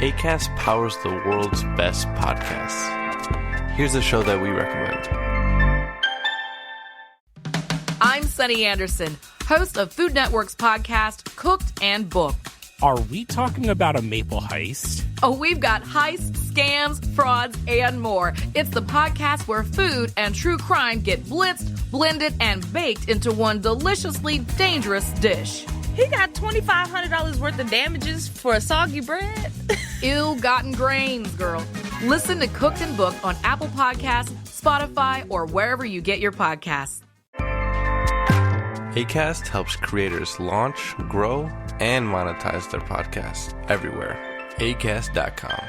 Acast powers the world's best podcasts. Here's a show that we recommend. I'm Sunny Anderson, host of Food Network's podcast, Cooked and Booked. Are we talking about a maple heist? Oh, we've got heists, scams, frauds, and more. It's the podcast where food and true crime get blitzed, blended, and baked into one deliciously dangerous dish. He got $2,500 worth of damages for a soggy bread. Ill-gotten grains, girl. Listen to Cooked and Booked on Apple Podcasts, Spotify, or wherever you get your podcasts. Acast helps creators launch, grow, and monetize their podcasts everywhere. Acast.com.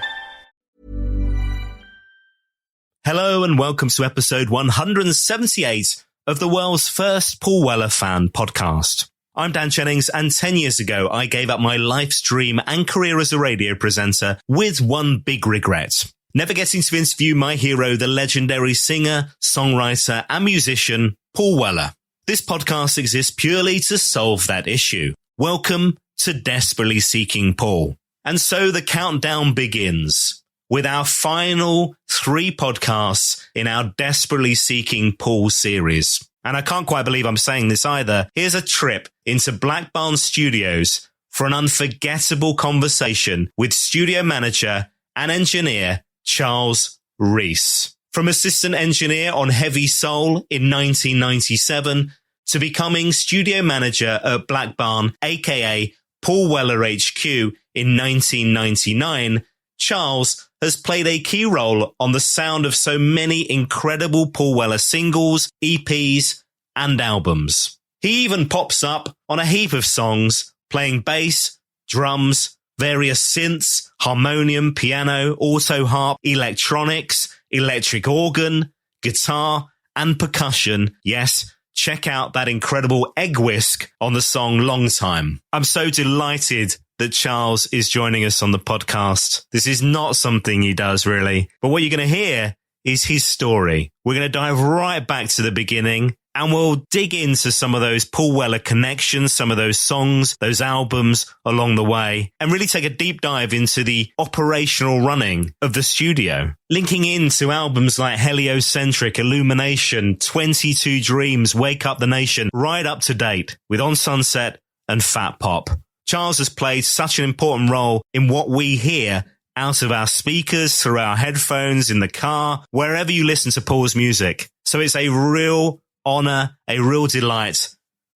Hello and welcome to episode 178 of the world's first Paul Weller fan podcast. I'm Dan Jennings, and 10 years ago, I gave up my life's dream and career as a radio presenter with one big regret: never getting to interview my hero, the legendary singer, songwriter, and musician, Paul Weller. This podcast exists purely to solve that issue. Welcome to Desperately Seeking Paul. And so the countdown begins with our final 3 podcasts in our Desperately Seeking Paul series. And I can't quite believe I'm saying this either. Here's a trip into Black Barn Studios for an unforgettable conversation with studio manager and engineer Charles Rees. From assistant engineer on Heavy Soul in 1997 to becoming studio manager at Black Barn, aka Paul Weller HQ, in 1999, Charles has played a key role on the sound of so many incredible Paul Weller singles, EPs, and albums. He even pops up on a heap of songs, playing bass, drums, various synths, harmonium, piano, autoharp, electronics, electric organ, guitar, and percussion. Yes, check out that incredible Egg Whisk on the song Long Time. I'm so delighted that Charles is joining us on the podcast. This is not something he does really, but what you're going to hear is his story. We're going to dive right back to the beginning, and we'll dig into some of those Paul Weller connections, some of those songs, those albums along the way, and really take a deep dive into the operational running of the studio, linking into albums like Heliocentric, Illumination, 22 Dreams, Wake Up the Nation, right up to date with On Sunset and Fat Pop. Charles has played such an important role in what we hear out of our speakers, through our headphones, in the car, wherever you listen to Paul's music. So it's a real honor, a real delight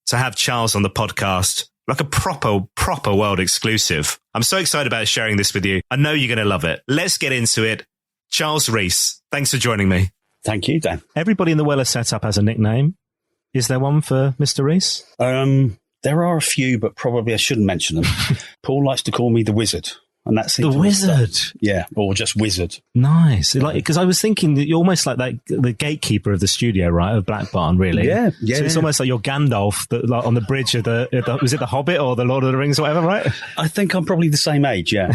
to have Charles on the podcast, like a proper world exclusive. I'm so excited about sharing this with you. I know you're going to love it. Let's get into it. Charles Rees, thanks for joining me. Thank you, Dan. Everybody in the Weller setup has a nickname. Is there one for Mr. Rees? There are a few, but probably I shouldn't mention them. Paul likes to call me the Wizard. And that's the Wizard. Yeah, or just Wizard. Nice. Like, because I was thinking that you're almost like that, the gatekeeper of the studio, right? Of Black Barn, really. Yeah. So it's almost like you're Gandalf like on the bridge of the was it the Hobbit or the Lord of the Rings or whatever, right? I think I'm probably the same age, yeah.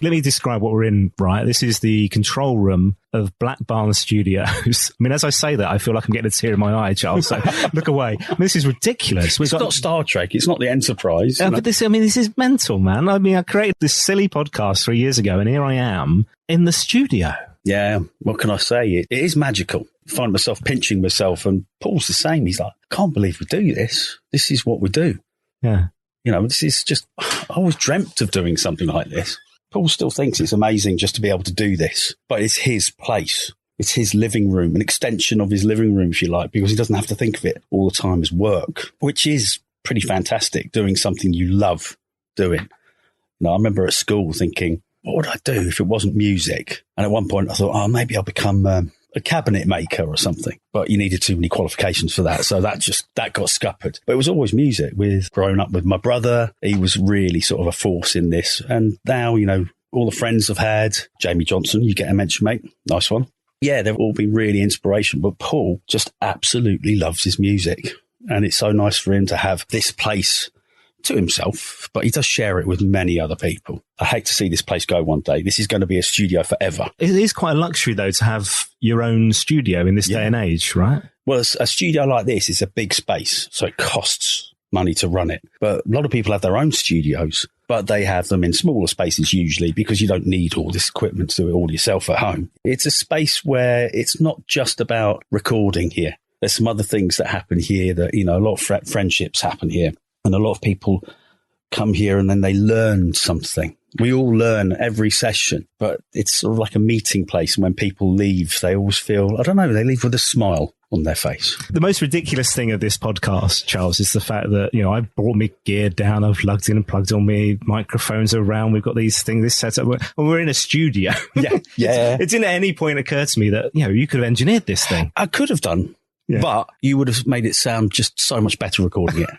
Let me describe what we're in, right? This is the control room of Black Barn Studios. I mean, as I say that, I feel like I'm getting a tear in my eye, Charles, so look away. I mean, this is ridiculous. It's not Star Trek. It's not the Enterprise. But this is mental, man. I mean, I created this silly podcast 3 years ago, and here I am in the studio. Yeah, what can I say? It is magical. I find myself pinching myself, and Paul's the same. He's like, I can't believe we do this. This is what we do. Yeah. You know, this is just, I always dreamt of doing something like this. Paul still thinks it's amazing just to be able to do this, but it's his place. It's his living room, an extension of his living room, if you like, because he doesn't have to think of it all the time as work, which is pretty fantastic, doing something you love doing. You know, I remember at school thinking, what would I do if it wasn't music? And at one point I thought, maybe I'll become a cabinet maker or something. But you needed too many qualifications for that. So that got scuppered. But it was always music. With growing up with my brother, he was really sort of a force in this. And now, you know, all the friends I've had, Jamie Johnson, you get a mention, mate. Nice one. Yeah, they've all been really inspirational. But Paul just absolutely loves his music. And it's so nice for him to have this place to himself, but he does share it with many other people. I hate to see this place go one day. This is going to be a studio forever. It is quite a luxury, though, to have your own studio in this day and age, right? Well, a studio like this is a big space, so it costs money to run it. But a lot of people have their own studios, but they have them in smaller spaces usually because you don't need all this equipment to do it all yourself at home. It's a space where it's not just about recording here. There's some other things that happen here that, a lot of friendships happen here, and a lot of people come here and then they learn something. We all learn every session, but it's sort of like a meeting place. And when people leave, they always feel, I don't know, they leave with a smile on their face. The most ridiculous thing of this podcast, Charles, is the fact that, I've brought me gear down, I've lugged in and plugged all my microphones around, we've got these things, this setup, and we're in a studio. Yeah. It didn't at any point occur to me that, you could have engineered this thing. I could have done. Yeah. But you would have made it sound just so much better recording it.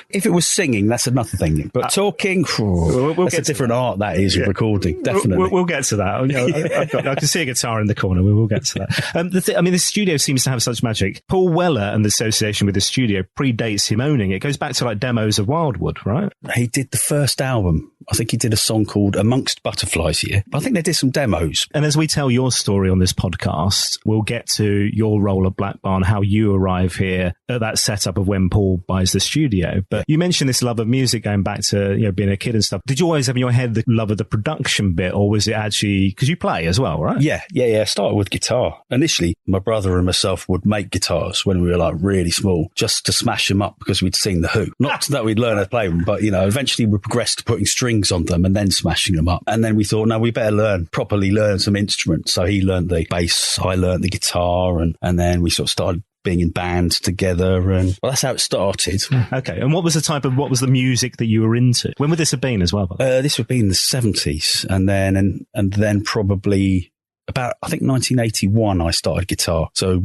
If it was singing, that's another thing. But talking, that's a different art, that is, with recording, definitely. We'll get to that. I can see a guitar in the corner. We will get to that. The studio seems to have such magic. Paul Weller and the association with the studio predates him owning it. It goes back to like demos of Wildwood, right? He did the first album. I think he did a song called Amongst Butterflies here. I think they did some demos. And as we tell your story on this podcast, we'll get to your role at Black Barn, how you arrive here at that setup of when Paul buys the studio. But you mentioned this love of music going back to being a kid and stuff. Did you always have in your head the love of the production bit, or was it actually because you play as well, right? Yeah. I started with guitar. Initially, my brother and myself would make guitars when we were like really small, just to smash them up because we'd seen The Who. Not that we'd learn how to play them, but eventually we progressed to putting strings on them and then smashing them up. And then we thought, no, we better properly learn some instruments. So he learned the bass, I learned the guitar, and then we sort of started being in bands together, and that's how it started. Okay. And what was the music that you were into? When would this have been as well? This would be in the 70s, and then probably about, I think 1981 I started guitar. So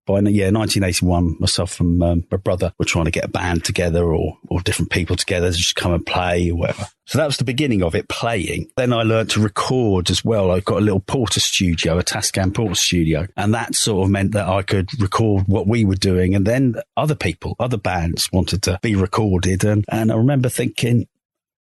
by 1981, myself and my brother were trying to get a band together or different people together to just come and play or whatever. So that was the beginning of it, playing. Then I learned to record as well. I got a little Porter studio, a Tascam Porter studio. And that sort of meant that I could record what we were doing. And then other bands wanted to be recorded. And I remember thinking,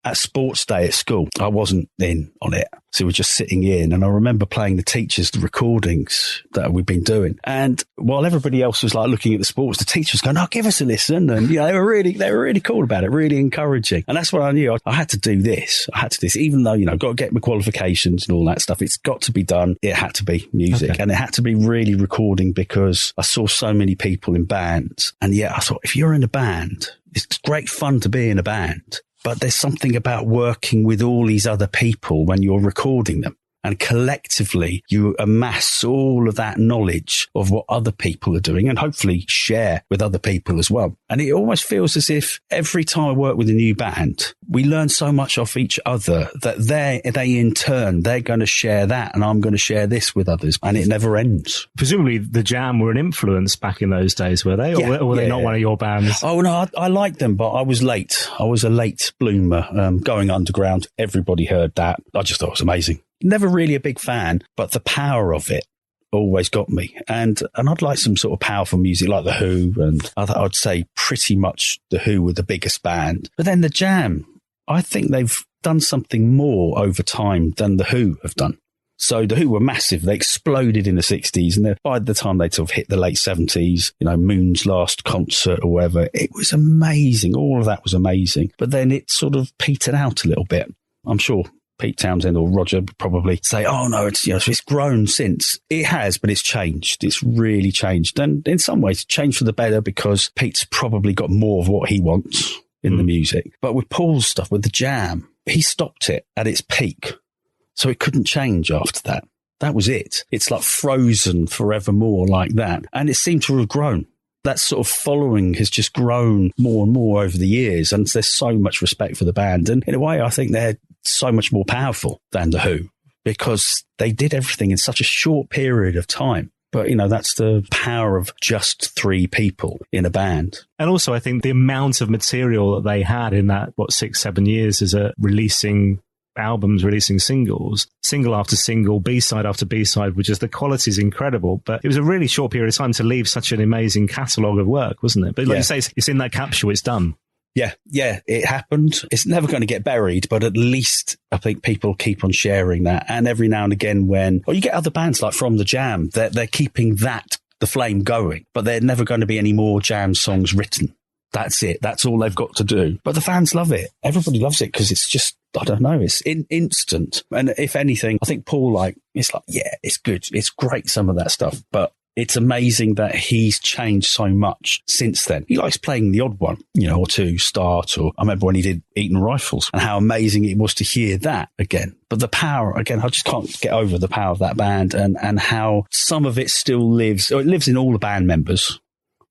at sports day at school, I wasn't in on it. So we were just sitting in, and I remember playing the teachers the recordings that we'd been doing. And while everybody else was like looking at the sports, the teachers going, "Oh, give us a listen." And they were really cool about it, really encouraging. And that's when I knew I had to do this. Even though, got to get my qualifications and all that stuff. It's got to be done. It had to be music, and it had to be really recording, because I saw so many people in bands. And I thought, if you're in a band, it's great fun to be in a band. But there's something about working with all these other people when you're recording them. And collectively, you amass all of that knowledge of what other people are doing and hopefully share with other people as well. And it almost feels as if every time I work with a new band, we learn so much off each other that they in turn, they're going to share that, and I'm going to share this with others. And it never ends. Presumably the Jam were an influence back in those days, were they? Or were they not one of your bands? Oh, no, I liked them, but I was late. I was a late bloomer, going underground. Everybody heard that. I just thought it was amazing. Never really a big fan, but the power of it always got me. And I'd like some sort of powerful music like The Who, and I'd say pretty much The Who were the biggest band. But then the Jam, I think they've done something more over time than The Who have done. So The Who were massive. They exploded in the 60s, and by the time they sort of hit the late 70s, Moon's last concert or whatever, it was amazing. All of that was amazing. But then it sort of petered out a little bit. I'm sure Pete Townsend or Roger would probably say, "Oh no, it's grown since." It has, but it's changed. It's really changed, and in some ways, changed for the better, because Pete's probably got more of what he wants in the music. But with Paul's stuff, with the Jam, he stopped it at its peak, so it couldn't change after that. That was it. It's like frozen forevermore like that, and it seemed to have grown. That sort of following has just grown more and more over the years, and there's so much respect for the band. And in a way, I think they're so much more powerful than The Who, because they did everything in such a short period of time. But, that's the power of just three people in a band. And also, I think the amount of material that they had in that, 6-7 years as releasing albums, releasing singles, single after single, B-side after B-side, which is the quality is incredible. But it was a really short period of time to leave such an amazing catalogue of work, wasn't it? But like you say, it's in that capsule, it's done. Yeah, it happened. It's never going to get buried, but at least I think people keep on sharing that. And every now and again you get other bands like from the Jam, they're keeping the flame going, but there's never going to be any more Jam songs written. That's it. That's all they've got to do. But the fans love it. Everybody loves it because it's just, I don't know, it's instant. And if anything, I think Paul, it's yeah, it's good. It's great, some of that stuff. But it's amazing that he's changed so much since then. He likes playing the odd one, or two, Start, or I remember when he did Eton Rifles and how amazing it was to hear that again. But the power, again, I just can't get over the power of that band and how some of it still lives. It lives in all the band members.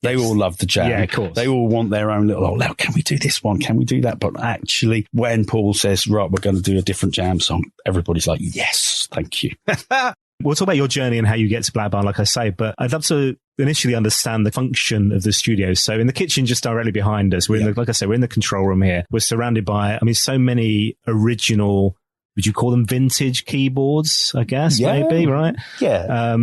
They all love the jam. Yeah, of course. They all want their own little, can we do this one? Can we do that? But actually, when Paul says, right, we're going to do a different jam song, everybody's like, yes, thank you. We'll talk about your journey and how you get to Black Barn, like I say, but I'd love to initially understand the function of the studio. So in the kitchen, just directly behind us, we're like I said, we're in the control room here. We're surrounded by, so many original, would you call them vintage keyboards, I guess, maybe, right? Yeah.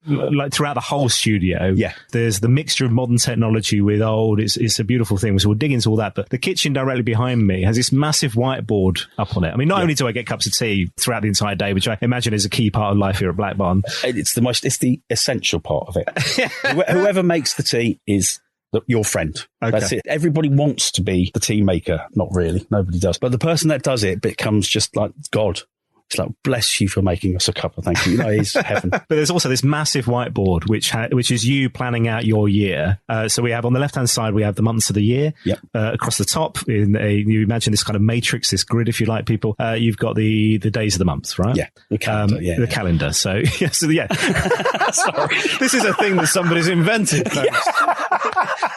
Like throughout the whole studio. Yeah. There's the mixture of modern technology with old. It's a beautiful thing. So we'll dig into all that. But the kitchen directly behind me has this massive whiteboard up on it. Not only do I get cups of tea throughout the entire day, which I imagine is a key part of life here at Black Barn. It's the essential part of it. Whoever makes the tea is your friend. Okay. That's it. Everybody wants to be the tea maker. Not really. Nobody does. But the person that does it becomes just like God. It's like, bless you for making us a cuppa. Thank you. It's heaven. But there's also this massive whiteboard, which is you planning out your year. So we have on the left-hand side, we have the months of the year. Yep. Across the top, you imagine this kind of matrix, this grid, if you like, people. You've got the days of the month, right? Yeah. The calendar. The calendar. So, Sorry. This is a thing that somebody's invented.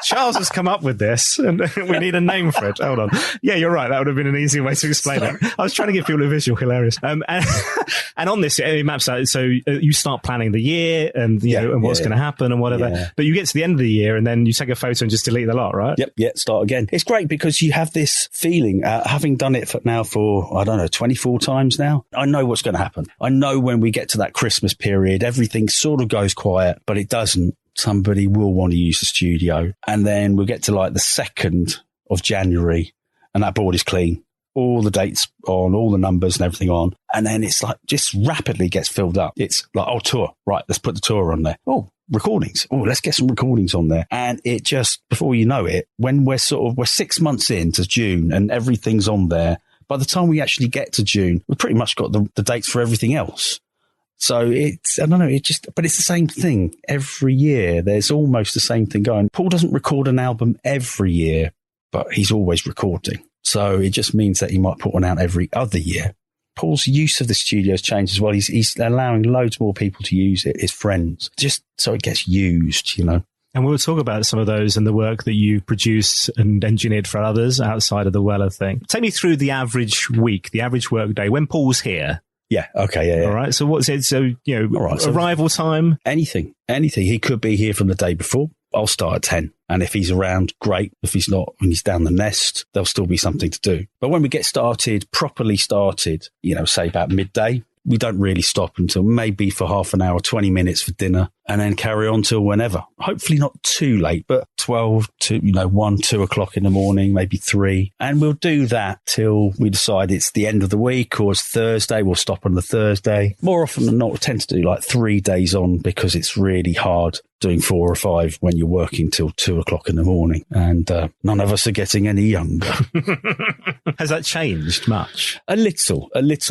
Charles has come up with this, and we need a name for it. Hold on. Yeah, you're right. That would have been an easier way to explain it. I was trying to give people a visual. Hilarious. And on this, it maps out. So you start planning the year and and what's going to happen and whatever. Yeah. But you get to the end of the year and then you take a photo and just delete the lot, right? Yep. Yeah. Start again. It's great because you have this feeling, having done it for I don't know, 24 times now. I know what's going to happen. I know when we get to that Christmas period, everything sort of goes quiet, but it doesn't. Somebody will want to use the studio. And then we'll get to like the 2nd of January and that board is clean. All the dates on, all the numbers and everything on. And then it's like just rapidly gets filled up. It's like, tour. Right, let's put the tour on there. Oh, recordings. Oh, let's get some recordings on there. And it just, before you know it, when we're 6 months into June and everything's on there, by the time we actually get to June, we've pretty much got the dates for everything else. So it's, I don't know, but it's the same thing every year. There's almost the same thing going. Paul doesn't record an album every year, but he's always recording. So it just means that he might put one out every other year. Paul's use of the studio has changed as well. He's allowing loads more people to use it, his friends, just so it gets used, And we'll talk about some of those and the work that you produced and engineered for others outside of the Weller thing. Take me through the average week, the average work day when Paul's here. Yeah. Okay. Yeah. All right. So what's it? So, all right, arrival time? Anything. He could be here from the day before. I'll start at 10. And if he's around, great. If he's not, when he's down the nest, there'll still be something to do. But when we get started, properly started, say about midday, we don't really stop until maybe for half an hour, 20 minutes for dinner, and then carry on till whenever. Hopefully not too late, but 12 to, 1, 2 o'clock in the morning, maybe 3. And we'll do that till we decide it's the end of the week or it's Thursday. We'll stop on the Thursday. More often than not, we tend to do like 3 days on because it's really hard doing 4 or 5 when you're working till 2 o'clock in the morning. And none of us are getting any younger. Has that changed much? A little,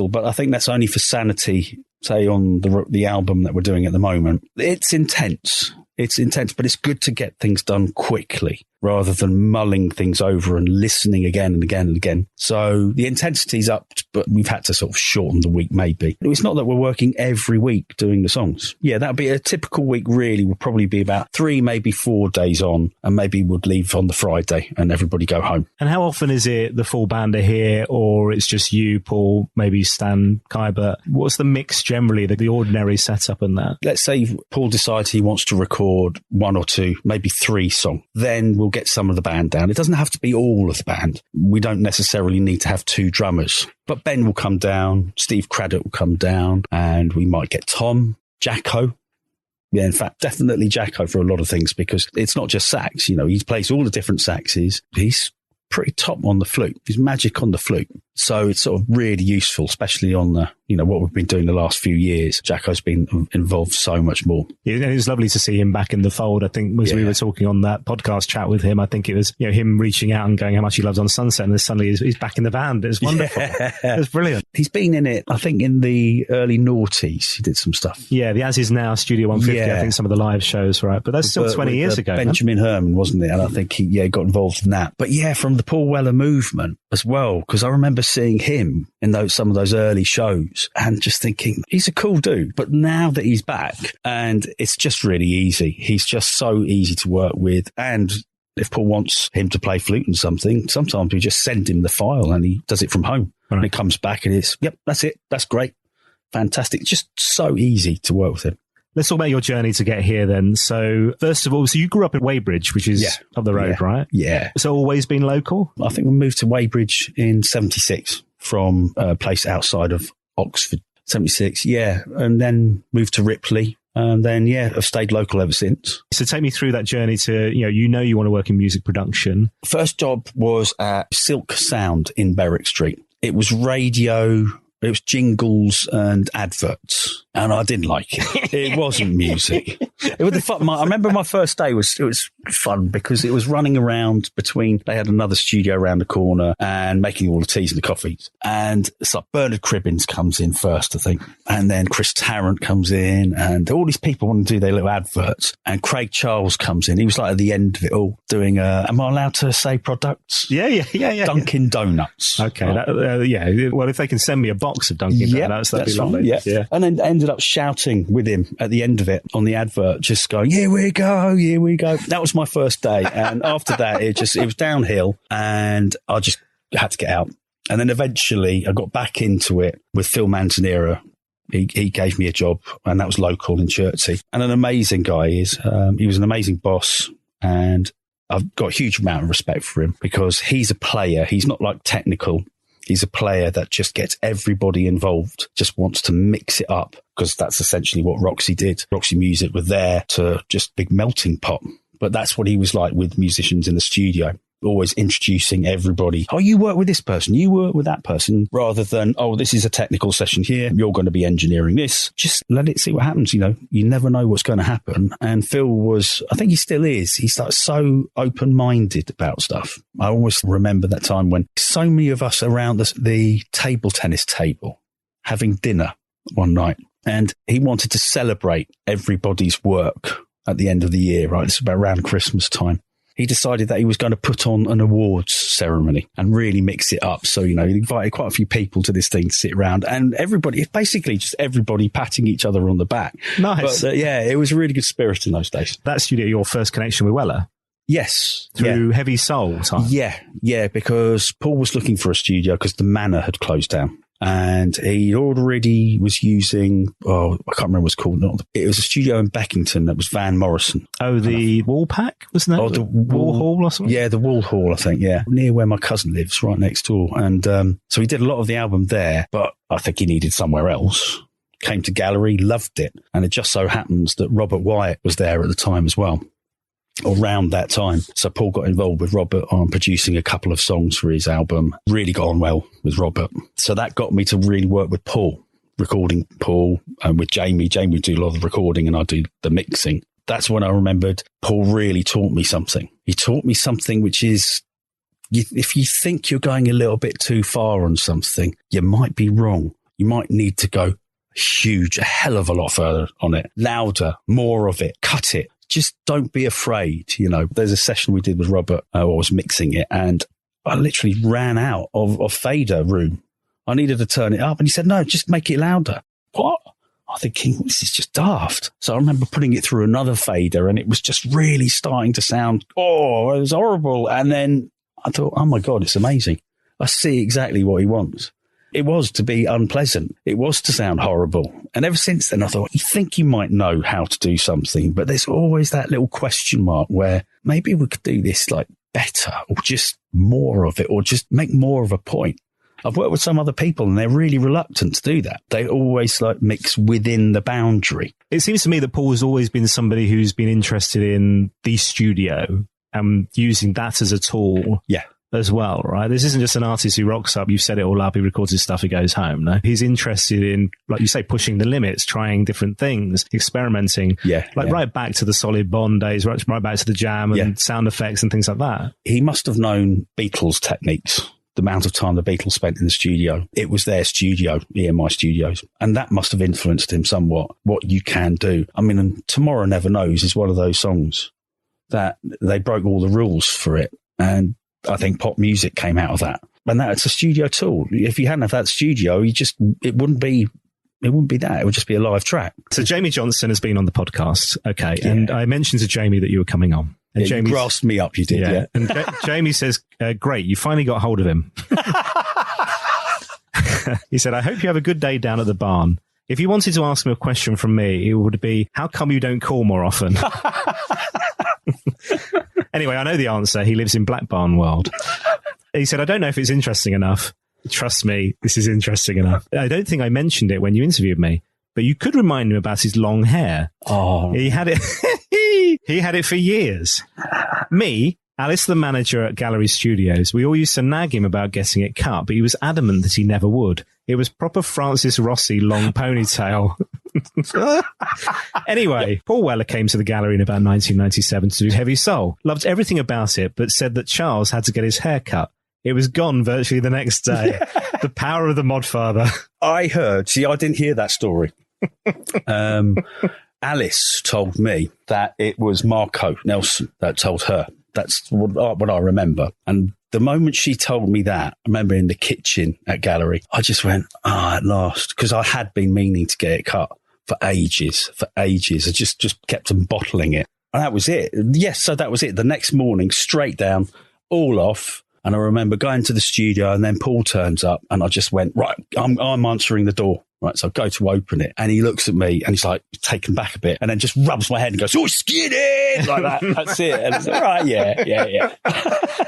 but I think that's only for sanity. Say on the album that we're doing at the moment, it's intense, but it's good to get things done quickly rather than mulling things over and listening again and again and again. So the intensity's up, but we've had to sort of shorten the week maybe. It's not that we're working every week doing the songs. Yeah, that'd be a typical week really would probably be about 3, maybe 4 days on, and maybe would leave on the Friday and everybody go home. And how often is it the full band are here or it's just you, Paul, maybe Stan, Khyber? What's the mix generally, the ordinary setup in that? Let's say Paul decides he wants to record 1 or 2, maybe 3 songs. Then we'll get some of the band down. It doesn't have to be all of the band. We don't necessarily need to have 2 drummers. But Ben will come down, Steve Craddock will come down, and we might get Tom, Jacko. Yeah, in fact, definitely Jacko for a lot of things because it's not just sax. He plays all the different saxes. He's pretty top on the flute. He's magic on the flute. So it's sort of really useful, especially on the, what we've been doing the last few years. Jacko's been involved so much more. Yeah, it was lovely to see him back in the fold. I think as we were talking on that podcast chat with him, I think it was, him reaching out and going how much he loves On Sunset, and then suddenly he's back in the band. It was wonderful. Yeah. It was brilliant. He's been in it, I think, in the early noughties. He did some stuff. Yeah, the As Is Now Studio 150, I think some of the live shows, right? But that's still 20 years ago. Benjamin Herman, wasn't it? And I think he got involved in that. But yeah, from the Paul Weller movement as well, because I remember seeing him in some of those early shows and just thinking, he's a cool dude. But now that he's back, and it's just really easy. He's just so easy to work with. And if Paul wants him to play flute and something, sometimes we just send him the file and he does it from home. Right. And it comes back and it's, yep, that's it. That's great. Fantastic. Just so easy to work with him. Let's talk about your journey to get here then. So first of all, you grew up in Weybridge, which is up the road, right? Yeah. So always been local? I think we moved to Weybridge in 76 from a place outside of Oxford. 76, yeah. And then moved to Ripley. And then, I've stayed local ever since. So take me through that journey to, you want to work in music production. First job was at Silk Sound in Berwick Street. It was radio, it was jingles and adverts. And I didn't like it. It wasn't music. It was fun. I remember my first day was fun because it was running around between, they had another studio around the corner and making all the teas and the coffees. And it's like Bernard Cribbins comes in first, I think. And then Chris Tarrant comes in and all these people want to do their little adverts. And Craig Charles comes in. He was like at the end of it all doing, am I allowed to say products? Yeah. Dunkin' Donuts. Okay. Right. Well, if they can send me a box of Dunkin' Donuts, that'd be lovely. Right, yeah. And then ended up shouting with him at the end of it on the advert, just going, here we go. That was my first day. And after that, it was downhill and I just had to get out. And then eventually I got back into it with Phil Manzanera. He gave me a job and that was local in Chertsey. And an amazing guy he was an amazing boss and I've got a huge amount of respect for him because he's a player. He's not like technical. He's a player that just gets everybody involved, just wants to mix it up because that's essentially what Roxy did. Roxy Music were there to just big melting pot. But that's what he was like with musicians in the studio, always introducing everybody. Oh, you work with this person, you work with that person, rather than, oh, this is a technical session here. You're going to be engineering this. Just let it see what happens. You never know what's going to happen. And Phil was, I think he still is. He's like so open-minded about stuff. I always remember that time when so many of us around the table tennis table having dinner one night and he wanted to celebrate everybody's work at the end of the year, right? It's about around Christmas time. He decided that he was going to put on an awards ceremony and really mix it up. So, he invited quite a few people to this thing to sit around and everybody, it's basically just everybody patting each other on the back. Nice. But it was a really good spirit in those days. That studio, your first connection with Weller? Yes. Through Heavy Soul time? Yeah, because Paul was looking for a studio because the Manor had closed down. And he already was using, I can't remember what it's called. It was a studio in Beckington that was Van Morrison. Oh, the Wall Pack, wasn't that? Oh, the Wall Hall or something? Yeah, the Wall Hall, I think, yeah. Near where my cousin lives, right next door. And so he did a lot of the album there, but I think he needed somewhere else. Came to Gallery, loved it. And it just so happens that Robert Wyatt was there at the time as well. Around that time. So Paul got involved with Robert on producing a couple of songs for his album. Really got on well with Robert. So that got me to really work with Paul, recording Paul and with Jamie. Jamie would do a lot of the recording and I do the mixing. That's when I remembered Paul really taught me something. He taught me something which is, if you think you're going a little bit too far on something, you might be wrong. You might need to go a hell of a lot further on it. Louder, more of it, cut it. Just don't be afraid. There's a session we did with Robert. I was mixing it and I literally ran out of fader room. I needed to turn it up and he said, no, just make it louder. What? I'm thinking, this is just daft. So I remember putting it through another fader and it was just really starting to sound, it was horrible. And then I thought, oh my God, it's amazing. I see exactly what he wants. It was to be unpleasant. It was to sound horrible. And ever since then, I thought, you think you might know how to do something, but there's always that little question mark where maybe we could do this like better or just more of it or just make more of a point. I've worked with some other people and they're really reluctant to do that. They always like mix within the boundary. It seems to me that Paul has always been somebody who's been interested in the studio and using that as a tool. Yeah. as well, right? This isn't just an artist who rocks up, you've set it all up, he records his stuff, he goes home. No, he's interested in, like you say, pushing the limits, trying different things, experimenting. Right back to the Solid Bond days, right back to the Jam and sound effects and things like that. He must have known Beatles techniques. The amount of time the Beatles spent in the studio. It was their studio, EMI Studios. And that must have influenced him somewhat, what you can do. I mean, and Tomorrow Never Knows is one of those songs that they broke all the rules for it. And I think pop music came out of that. And that's a studio tool. If you hadn't have that studio, it wouldn't be that. It would just be a live track. So Jamie Johnson has been on the podcast. Okay. Yeah. And I mentioned to Jamie that you were coming on. And Jamie grasped me up, you did, yeah. And Jamie says, great, you finally got hold of him. He said, I hope you have a good day down at the barn. If you wanted to ask him a question from me, it would be, how come you don't call more often? Anyway, I know the answer. He lives in Black Barn World. He said, I don't know if it's interesting enough. Trust me, this is interesting enough. I don't think I mentioned it when you interviewed me, but you could remind him about his long hair. Oh, he had it. He had it for years. Me, Alice, the manager at Gallery Studios, we all used to nag him about getting it cut, but he was adamant that he never would. It was proper Francis Rossi long ponytail. Anyway, Paul Weller came to the gallery in about 1997 to do Heavy Soul. Loved everything about it, but said that Charles had to get his hair cut. It was gone virtually the next day. The power of the Modfather. I didn't hear that story. Alice told me that it was Marco Nelson that told her. That's what I remember. And the moment she told me that, I remember in the kitchen at Gallery, I just went, at last. Because I had been meaning to get it cut for ages. I just kept on bottling it. And that was it. Yes, so that was it. The next morning, straight down, all off. And I remember going to the studio and then Paul turns up and I just went, right, I'm answering the door. Right, so I go to open it and he looks at me and he's like taken back a bit and then just rubs my head and goes, oh, skinny! Like that. That's it. And it's like, right, yeah.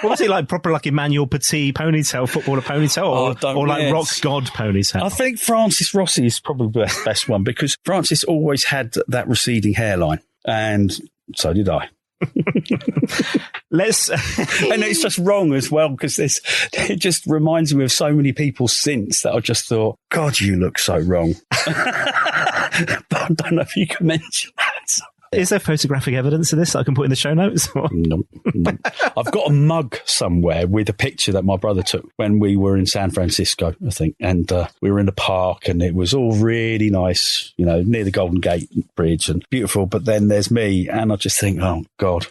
What was it like? Proper like Emmanuel Petit ponytail, footballer ponytail or like rock god ponytail? I think Francis Rossi is probably the best one because Francis always had that receding hairline and so did I. And it's just wrong as well because it just reminds me of so many people since that I just thought, God, you look so wrong. But I don't know if you can mention that. Is there photographic evidence of this that I can put in the show notes? No. I've got a mug somewhere with a picture that my brother took when we were in San Francisco, I think. And we were in the park and it was all really nice, near the Golden Gate Bridge and beautiful. But then there's me and I just think, oh, God.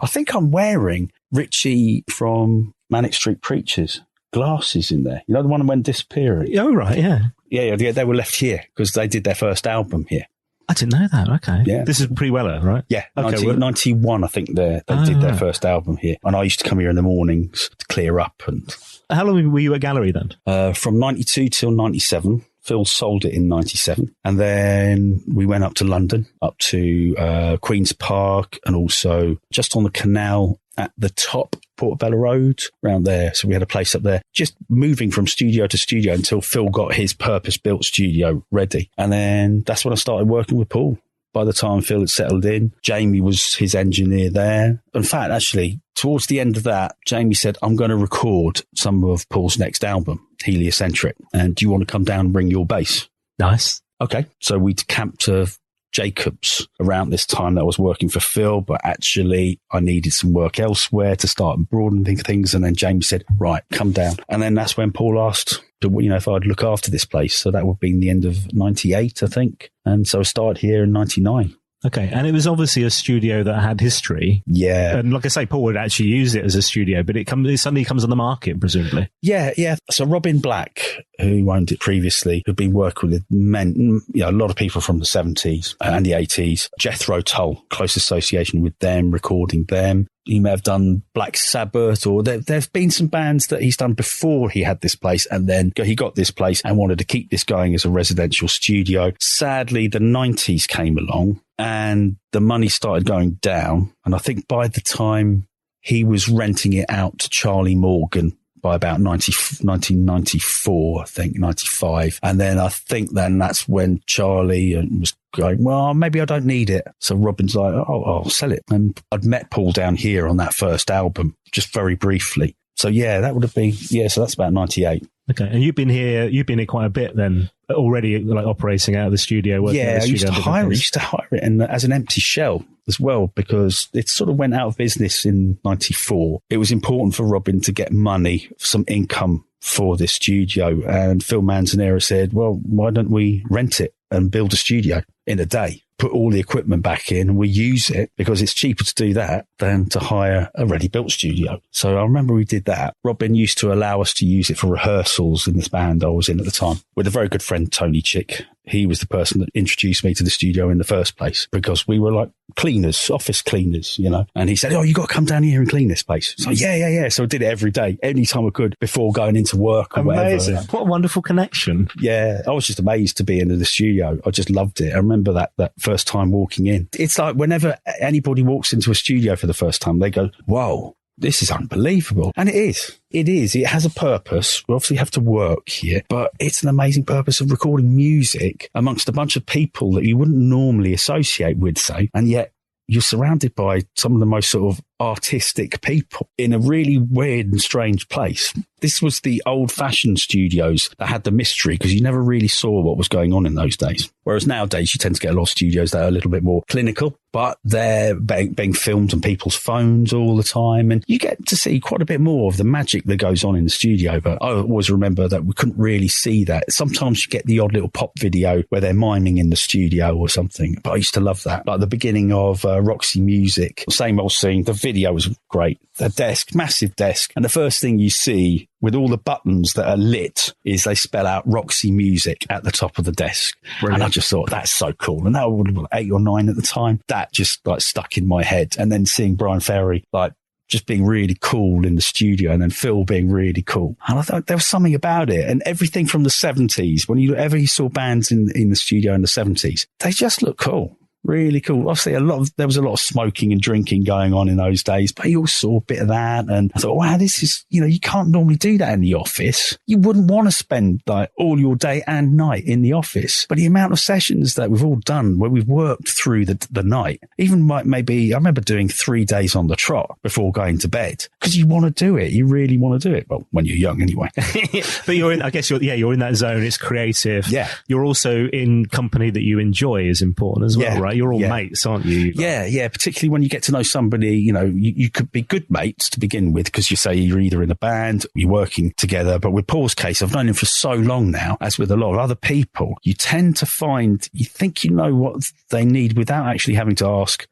I think I'm wearing Richie from Manic Street Preachers glasses in there. The one that went disappearing. Oh, right, yeah. Yeah, they were left here because they did their first album here. I didn't know that. Okay. Yeah. This is pre-Weller, right? Yeah. Okay, 91, I think they did their first album here. And I used to come here in the mornings to clear up. And how long were you at Gallery then? From 92 till 97. Phil sold it in 97. And then we went up to London, up to Queen's Park and also just on the canal at the top, Portobello Road, around there. So we had a place up there, just moving from studio to studio until Phil got his purpose-built studio ready. And then that's when I started working with Paul. By the time Phil had settled in, Jamie was his engineer there. In fact, actually, towards the end of that, Jamie said, I'm going to record some of Paul's next album, Heliocentric. And do you want to come down and bring your bass? Nice. Okay. So we camped to Jacobs around this time that I was working for Phil, but actually I needed some work elsewhere to start broadening things. And then Jamie said, right, come down. And then that's when Paul asked, if I'd look after this place. So that would have been the end of 98, I think. And so I started here in 99. Okay. And it was obviously a studio that had history. Yeah. And like I say, Paul would actually use it as a studio, but it suddenly comes on the market, presumably. Yeah. So Robin Black, who owned it previously, who'd been working with a lot of people from the 70s and the 80s. Jethro Tull, close association with them, recording them. He may have done Black Sabbath, or there've been some bands that he's done before he had this place, and then he got this place and wanted to keep this going as a residential studio. Sadly, the 90s came along and the money started going down. And I think by the time he was renting it out to Charlie Morgan by about 1994, I think, 95. And then I think that's when Charlie was going, well, maybe I don't need it. So Robin's like, I'll sell it. And I'd met Paul down here on that first album, just very briefly. So yeah, that would have been, so that's about 98. Okay. And you've been here quite a bit then, already like operating out of the studio. Yeah, I used to hire it and as an empty shell as well, because it sort of went out of business in 94. It was important for Robin to get money, some income for this studio. And Phil Manzanera said, well, why don't we rent it and build a studio in a day? Put all the equipment back in and we use it, because it's cheaper to do that than to hire a ready-built studio. So I remember we did that. Robin used to allow us to use it for rehearsals in this band I was in at the time with a very good friend, Tony Chick. He was the person that introduced me to the studio in the first place, because we were like cleaners, office cleaners, and he said, oh, you got to come down here and clean this place. So yeah. So I did it every day, any time I could before going into work or Amazing. whatever. What a wonderful connection. Yeah. I was just amazed to be in the studio. I just loved it. I remember that first time walking in. It's like whenever anybody walks into a studio for the first time, they go, whoa, this is unbelievable. And it is. It has a purpose. We obviously have to work here, but it's an amazing purpose of recording music amongst a bunch of people that you wouldn't normally associate with, say, and yet you're surrounded by some of the most sort of artistic people in a really weird and strange place. This was the old-fashioned studios that had the mystery, because you never really saw what was going on in those days. Whereas nowadays you tend to get a lot of studios that are a little bit more clinical, but they're being filmed on people's phones all the time. And you get to see quite a bit more of the magic that goes on in the studio. But I always remember that we couldn't really see that. Sometimes you get the odd little pop video where they're miming in the studio or something. But I used to love that. Like the beginning of Roxy Music, same old scene. The video was great. The desk, massive desk. And the first thing you see with all the buttons that are lit is they spell out Roxy Music at the top of the desk. Brilliant. And I just thought, that's so cool. And that was 8 or 9 at the time. That just like stuck in my head. And then seeing Brian Ferry like just being really cool in the studio, and then Phil being really cool. And I thought there was something about it. And everything from the 70s, whenever you saw bands in the studio in the 70s, they just look cool. Really cool. Obviously, there was a lot of smoking and drinking going on in those days, but you also saw a bit of that. And I thought, wow, this is, you can't normally do that in the office. You wouldn't want to spend like all your day and night in the office. But the amount of sessions that we've all done where we've worked through the night, even maybe I remember doing 3 days on the trot before going to bed, because you want to do it. You really want to do it. Well, when you're young anyway. But you're in that zone. It's creative. Yeah. You're also in company that you enjoy is important as well, right? You're all mates, aren't you? Yeah. Particularly when you get to know somebody, you could be good mates to begin with, because you say you're either in a band or you're working together. But with Paul's case, I've known him for so long now, as with a lot of other people, you tend to find, you think you know what they need without actually having to ask,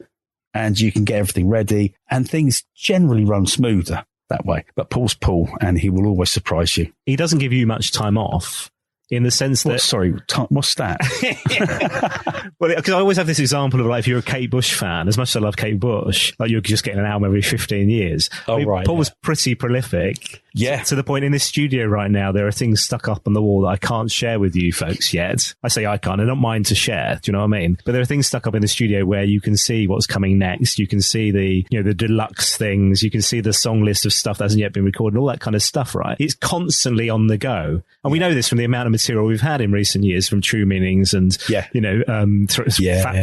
and you can get everything ready, and things generally run smoother that way. But Paul's Paul, and he will always surprise you. He doesn't give you much time off. In the sense that... what's that? Well, because I always have this example of like, if you're a Kate Bush fan, as much as I love Kate Bush, like you're just getting an album every 15 years. Paul was pretty prolific. Yeah. To the point in this studio right now, there are things stuck up on the wall that I can't share with you folks yet. I say I can't. I don't mind to share. Do you know what I mean? But there are things stuck up in the studio where you can see what's coming next. You can see the deluxe things. You can see the song list of stuff that hasn't yet been recorded, all that kind of stuff, right? It's constantly on the go. And we know this from the amount of material we've had in recent years, from True Meanings and, Fat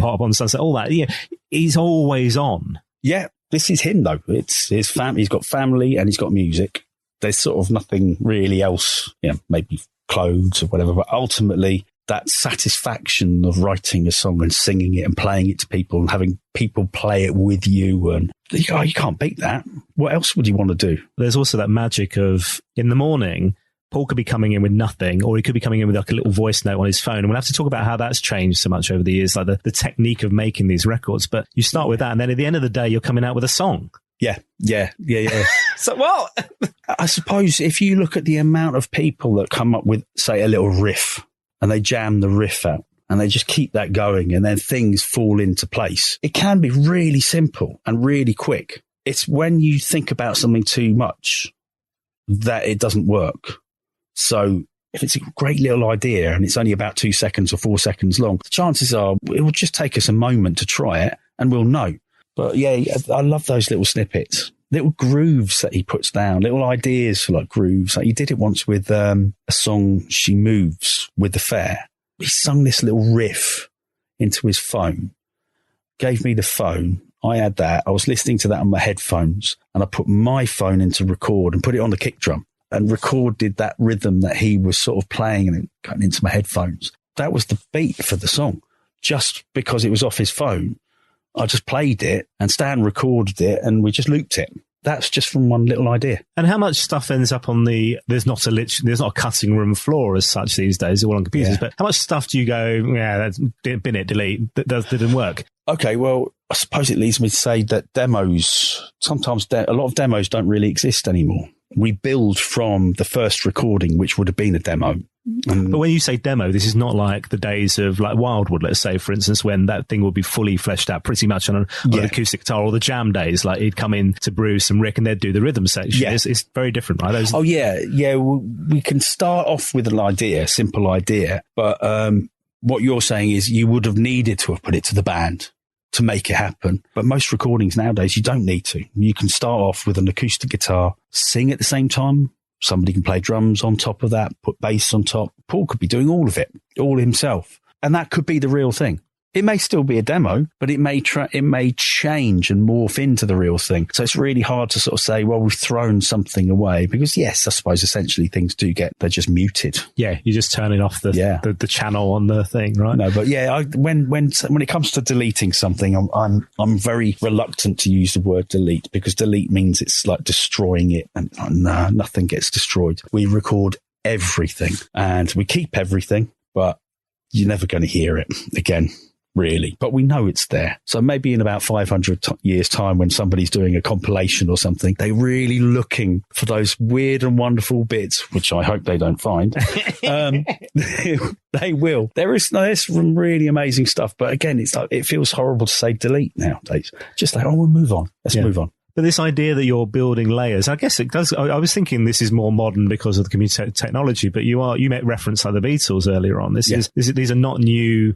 Pop on Sunset, all that. Yeah. He's always on. Yeah. This is him though. It's his family. He's got family and he's got music. There's sort of nothing really else, maybe clothes or whatever, but ultimately that satisfaction of writing a song and singing it and playing it to people and having people play it with you, and you can't beat that. What else would you want to do? There's also that magic of, in the morning, Paul could be coming in with nothing, or he could be coming in with like a little voice note on his phone. And we'll have to talk about how that's changed so much over the years, like the technique of making these records. But you start with that, and then at the end of the day, you're coming out with a song. Yeah. So, well, I suppose if you look at the amount of people that come up with, say, a little riff, and they jam the riff out, and they just keep that going, and then things fall into place, it can be really simple and really quick. It's when you think about something too much that it doesn't work. So if it's a great little idea and it's only about 2 seconds or 4 seconds long, the chances are it will just take us a moment to try it and we'll know. But yeah, I love those little snippets, little grooves that he puts down, little ideas for like grooves. Like he did it once with a song, She Moves, with The Fair. He sung this little riff into his phone, gave me the phone. I had that. I was listening to that on my headphones, and I put my phone into record and put it on the kick drum and recorded that rhythm that he was sort of playing and cutting into my headphones. That was the beat for the song. Just because it was off his phone, I just played it, and Stan recorded it, and we just looped it. That's just from one little idea. And how much stuff ends up on there's not a cutting room floor as such these days, all on computers, but how much stuff do you go, that's bin it, delete, that didn't work? Okay, well, I suppose it leads me to say that demos, sometimes a lot of demos don't really exist anymore. We build from the first recording, which would have been a demo. But when you say demo, this is not like the days of like Wildwood, let's say, for instance, when that thing would be fully fleshed out pretty much on an acoustic guitar, or the jam days, like he'd come in to Bruce and Rick and they'd do the rhythm section. Yeah. It's very different, right? We can start off with an idea, simple idea, but what you're saying is you would have needed to have put it to the band to make it happen. But most recordings nowadays, you don't need to. You can start off with an acoustic guitar, sing at the same time. Somebody can play drums on top of that, put bass on top. Paul could be doing all of it, all himself. And that could be the real thing. It may still be a demo, but it may change and morph into the real thing. So it's really hard to sort of say, well, we've thrown something away, because yes, I suppose essentially things they're just muted. Yeah, you're just turning off the channel on the thing, right? No, but yeah, when it comes to deleting something, I'm very reluctant to use the word delete, because delete means it's like destroying it, and nothing gets destroyed. We record everything and we keep everything, but you're never going to hear it again. Really, but we know it's there. So maybe in about 500 years' time, when somebody's doing a compilation or something, they're really looking for those weird and wonderful bits, which I hope they don't find. They will. There's some really amazing stuff, but again, it's like, it feels horrible to say delete nowadays. Just like, we'll move on. Let's move on. But this idea that you're building layers, I guess it does. I was thinking this is more modern because of the computer technology, but you made reference like the Beatles earlier on. These are not new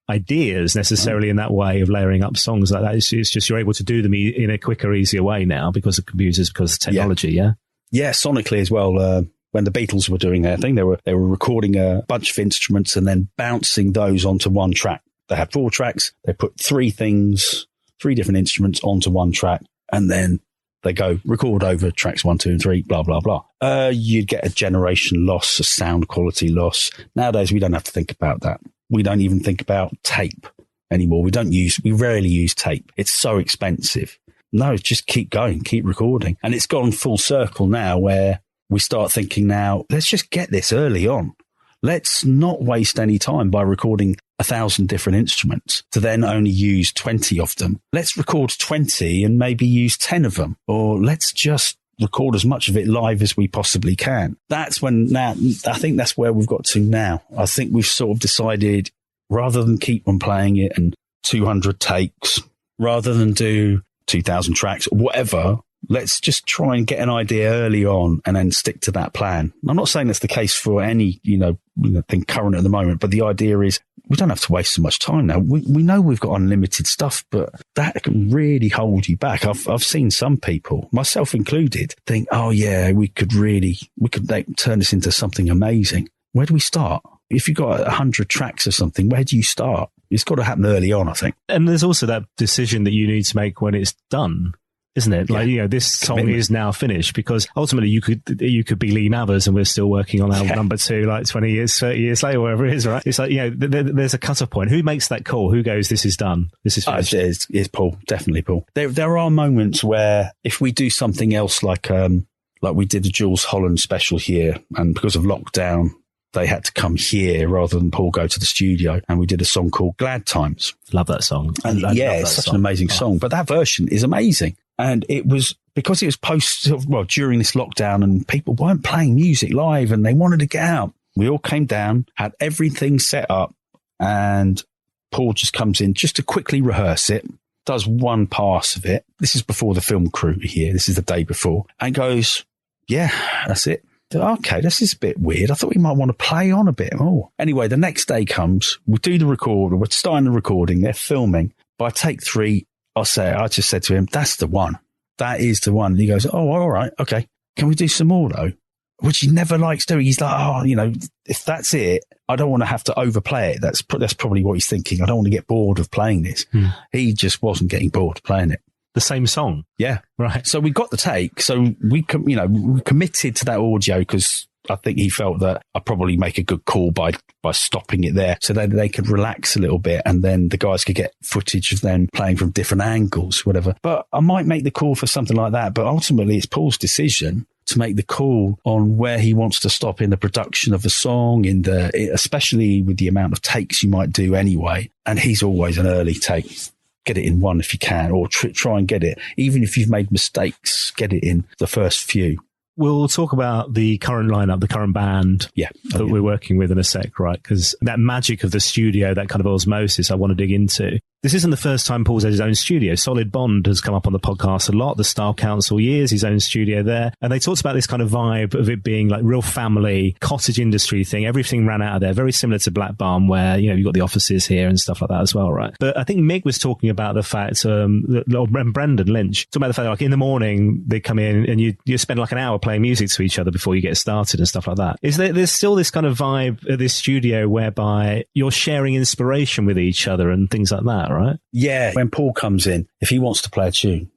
ideas necessarily in that way of layering up songs like that. It's just you're able to do them in a quicker, easier way now because of computers, because of technology. Yeah, sonically as well. When the Beatles were doing their thing, they were recording a bunch of instruments and then bouncing those onto one track. They had 4 tracks. They put 3 different instruments onto one track, and then they go record over tracks 1, 2, and 3, blah, blah, blah. You'd get a generation loss, a sound quality loss. Nowadays, we don't have to think about that. We don't even think about tape anymore. We rarely use tape. It's so expensive. No, just keep going, keep recording. And it's gone full circle now, where we start thinking now, let's just get this early on. Let's not waste any time by recording 1,000 different instruments to then only use 20 of them. Let's record 20 and maybe use 10 of them, or let's just record as much of it live as we possibly can. I think that's where we've got to now. I think we've sort of decided, rather than keep on playing it and 200 takes, rather than do 2,000 tracks or whatever, let's just try and get an idea early on and then stick to that plan. I'm not saying that's the case for any, thing current at the moment, but the idea is we don't have to waste so much time now. We know we've got unlimited stuff, but that can really hold you back. I've seen some people, myself included, think, oh yeah, we could turn this into something amazing. Where do we start? If you've got 100 tracks or something, where do you start? It's got to happen early on, I think. And there's also that decision that you need to make when it's done, isn't it? Like, this song is now finished, because ultimately you could be Lee Mavers and we're still working on album number 2, like 20 years, 30 years later, whatever it is, right? It's like, there's a cut-off point. Who makes that call? Who goes, this is done? This is finished? It's Paul, definitely Paul. There are moments where if we do something else, like we did a Jules Holland special here, and because of lockdown, they had to come here rather than Paul go to the studio, and we did a song called Glad Times. Love that song. And it's such an amazing song, but that version is amazing. And it was because it was during this lockdown, and people weren't playing music live and they wanted to get out. We all came down, had everything set up, and Paul just comes in just to quickly rehearse it, does one pass of it. This is before the film crew are here. This is the day before, and goes, yeah, that's it. Okay, this is a bit weird. I thought we might want to play on a bit more. Anyway, the next day comes, we do the record, we're starting the recording, they're filming. By take 3, I just said to him, that's the one. That is the one. And he goes, oh, all right, okay. Can we do some more though? which he never likes doing. He's like, oh, you know, if that's it, I don't want to have to overplay it. That's probably what he's thinking. I don't want to get bored of playing this. He just wasn't getting bored of playing it. The same song? Yeah. Right. So we got the take. So we committed to that audio because I think he felt that I'd probably make a good call by stopping it there so that they could relax a little bit and then the guys could get footage of them playing from different angles, whatever. But I might make the call for something like that. But ultimately it's Paul's decision to make the call on where he wants to stop in the production of the song, especially with the amount of takes you might do anyway. And he's always an early take. Get it in one if you can, or try and get it. Even if you've made mistakes, get it in the first few. We'll talk about the current lineup, the current band that we're working with in a sec, right? Because that magic of the studio, that kind of osmosis I want to dig into. This isn't the first time Paul's had his own studio. Solid Bond has come up on the podcast a lot. The Style Council years, his own studio there. And they talked about this kind of vibe of it being like real family, cottage industry thing. Everything ran out of there. Very similar to Black Barn where, you know, you've got the offices here and stuff like that as well, right? But I think Mick was talking about the fact, and Brendan Lynch, talking about the fact that like in the morning they come in and you spend like an hour playing music to each other before you get started and stuff like that. There's still this kind of vibe at this studio whereby you're sharing inspiration with each other and things like that, right? Yeah. When Paul comes in, if he wants to play a tune,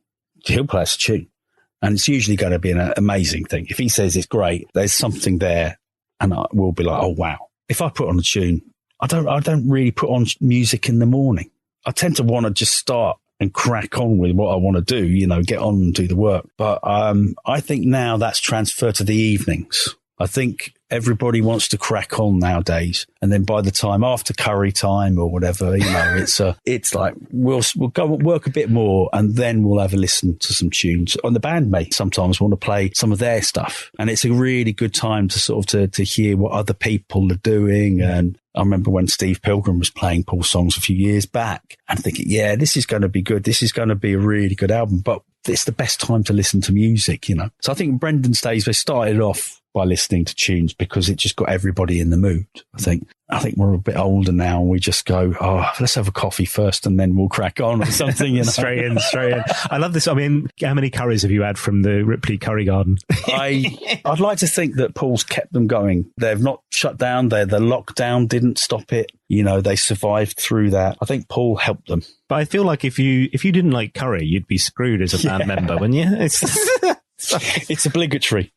he'll play us a tune. And it's usually going to be an amazing thing. If he says it's great, there's something there and we'll be like, oh, wow. If I put on a tune, I don't really put on music in the morning. I tend to want to just start and crack on with what I want to do, you know, get on and do the work. But I think now that's transferred to the evenings. I think everybody wants to crack on nowadays. And then by the time after curry time or whatever, you know, it's like we'll go and work a bit more and then we'll have a listen to some tunes. And the bandmates sometimes want to play some of their stuff. And it's a really good time to sort of to hear what other people are doing. And I remember when Steve Pilgrim was playing Paul's songs a few years back and thinking, yeah, this is going to be good. This is going to be a really good album. But it's the best time to listen to music, you know. So I think Brendan's days, they started off by listening to tunes because it just got everybody in the mood. I think we're a bit older now and we just go, oh, let's have a coffee first and then we'll crack on or something, you know. Straight in. I love this. I mean, how many curries have you had from the Ripley Curry Garden? I'd like to think that Paul's kept them going. They've not shut down. The lockdown didn't stop it. You know, they survived through that. I think Paul helped them. But I feel like if you didn't like curry, you'd be screwed as a band member, wouldn't you? It's obligatory.